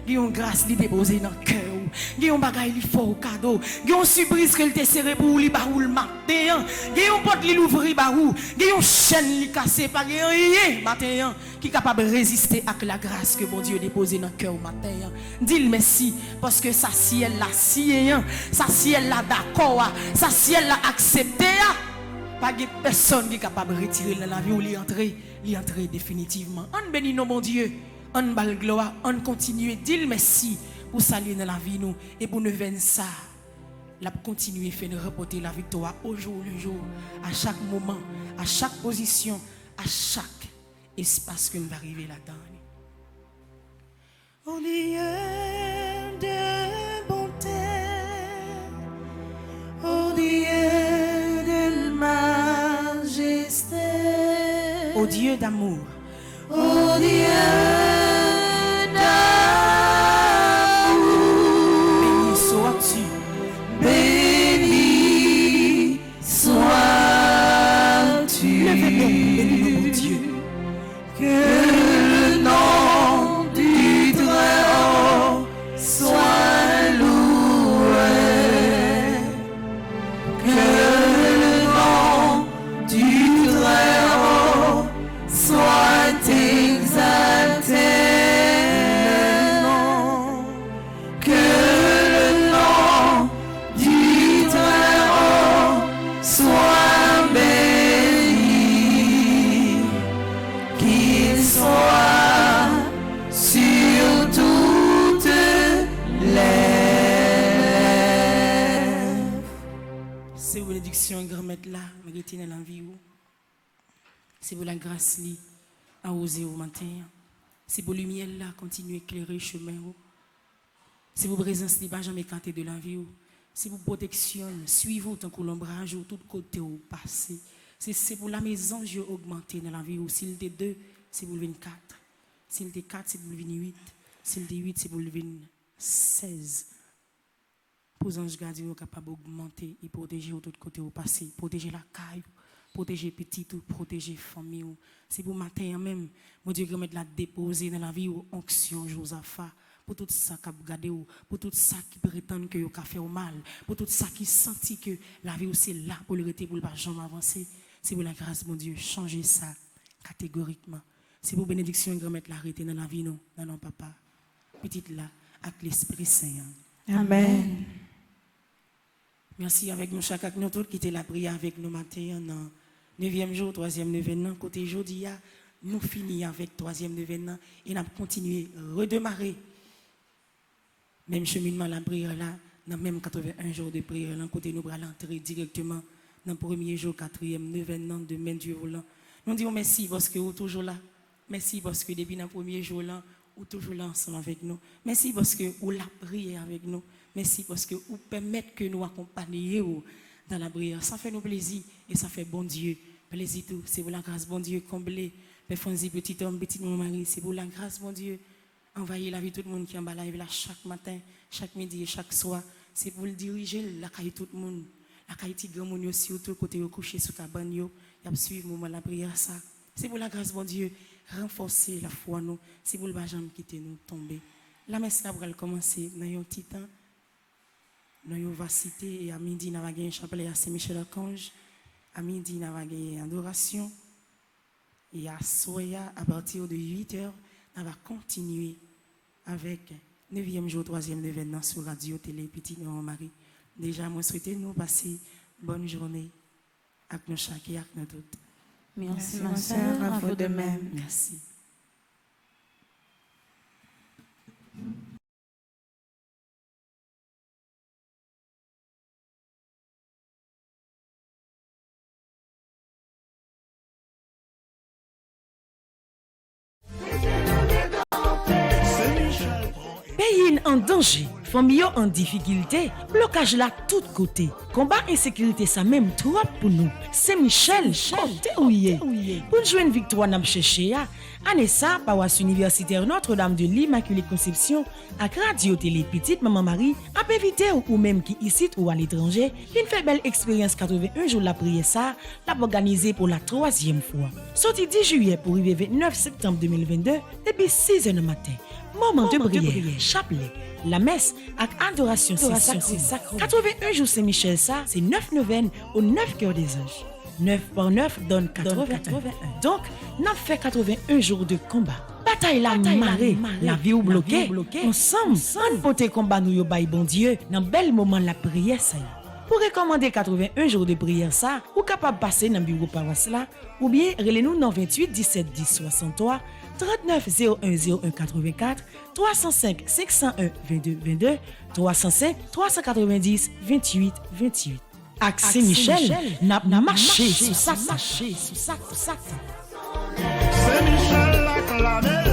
Il y a une grâce qui déposée dans le cœur. Il y a un bagage qui fait au cadeau. Il y a une surprise qu'elle te serré pour lui barou le matin. Il y a une porte qui l'ouvre barou. Il y a une chaîne qui cassée par rien matin qui est capable de résister à la grâce que mon Dieu a déposée dans le cœur au matin. Dis-le merci parce que ça ciel là ça ciel là d'accord, ça ciel là accepté. Pas de personne qui est capable de retirer dans la vie ou l'y entrer définitivement. On bénit nos mon Dieu. On bal gloire, on continue, dis merci pour saluer dans la vie nous et pour nous venir ça. La continuer faire nous reporter la victoire au jour le jour, à chaque moment, à chaque position, à chaque espace que nous va arriver là-dedans. Au lieu de bonté, au lieu de Dieu d'amour, Ô Dieu d'amour, béni sois-tu. Béni sois-tu. Levez donc, bénis mon Dieu. Que le nom du Très-Haut soit loué. Que le nom du Très-Haut soit exalté. Que le nom du Très-Haut soit béni. Qu'il soit sur toutes les lèvres. C'est pour bénédiction grand-mère là, mérité dans la vie. C'est pour la grâce li à oser au matin. C'est pour lumière là continuer à éclairer le chemin. C'est pour présence li pas jamais canté de la vie. C'est pour protection, suivre tant que l'ombrage ou tout côté au passé. C'est pour la maison je augmenter dans la vie. S'il était 2, c'est pour le 24. S'il était 4, c'est pour le 28. S'il était 8, c'est pour le 16. Pour les anges gardiens capables d'augmenter et protéger de tout côté au passé, protéger la caille, protéger petit ou protéger famille. C'est pour matin même, mon Dieu, remettre la déposer dans la vie ou onction Josaphat. Pour tout ça qui a gardé, pour tout ça qui prétend que vous avez fait au mal, pour tout ça qui sentit que la vie aussi là pour le rester, pour ne pas jamais avancer. C'est pour la grâce, mon Dieu, changer ça catégoriquement. C'est pour bénédiction et remettre l'arrêter dans la vie, non, dans nos papa. Petite là, avec l'Esprit Saint. Amen. Merci avec nous, chaque nous tous qui était la prière avec nous matin, dans 9e jour, 3e neuvaine. Côté jeudi, nous finissons avec 3e neuvaine et nous continuons à redémarrer. Même cheminement, la prière là, dans même 81 jours de prière, là, côté nous allons entrer directement dans le premier jour, 4e neuvaine, demain Dieu volant. Nous disons merci parce que vous êtes toujours là. Merci parce que depuis le premier jour là, vous êtes toujours là ensemble avec nous. Merci parce que vous la prié avec nous. Merci parce que vous permettez que nous accompagnions dans la prière. Ça fait nous plaisir et ça fait bon Dieu. Plaisir tout. C'est pour la grâce, bon Dieu, comblé. Fonzi, petit homme, petit mon mari. C'est pour la grâce, bon Dieu. Envahir la vie tout le monde qui est en bas live là chaque matin, chaque midi et chaque soir. C'est pour le diriger, la caille tout le monde. La caille petit grand monde aussi autour côté au coucher sous cabane yo. Y a suivre moment la prière ça. C'est pour la grâce, bon Dieu. Renforcer la foi nous. C'est pour le bas jamais quitter nous tomber. La messe là va commencer dans un petit temps. Nous va citer et à midi, nous avons un chapelet à Saint-Michel-Archange. À midi, nous avons une adoration. Et à Soya, à partir de 8h, nous allons continuer avec 9e jour, 3e événement sur Radio Télé Petit Mon Mari. Déjà, moi, souhaite nous passer bonne journée avec nous chaque et avec nous toutes. Merci ma sœur, à vous de même. Merci. Pays en danger, famille en difficulté, blocage là tout côté. Combat insécurité ça même trop pour nous. C'est Michel, côté ouillé. Pour jouer une victoire n'a cherché à Anessa paroisse universitaire Notre-Dame de l'Immaculée Conception à Radio Télé Petite Maman Marie a invité ou même qui ici ou à l'étranger, une fait belle expérience 81 jours la prière ça, l'a organisé pour la 3e fois. Sorti 10 juillet pour arriver 29 septembre 2022 depuis 6h du matin. Moment de prière, chapelet, la messe avec adoration sacrée. 81 jours Saint-Michel ça, c'est 9 neuvaines au 9 cœurs des anges. 9 par 9 donne 81. Donc, nous fait 81 jours de combat. Bataille la marée, la vie ou bloquée. Ensemble, on porte combat nous yo bay bon Dieu dans bel moment la prière ça. Pour recommander 81 jours de prière ça, ou capable passer dans bureau paroisse là ou bien relez-nous dans 28 17 10 63 39 01 01 84 305 501 22 22 305 390 28 28. Axé Michel n'a marché sous ça. C'est Michel acclamé.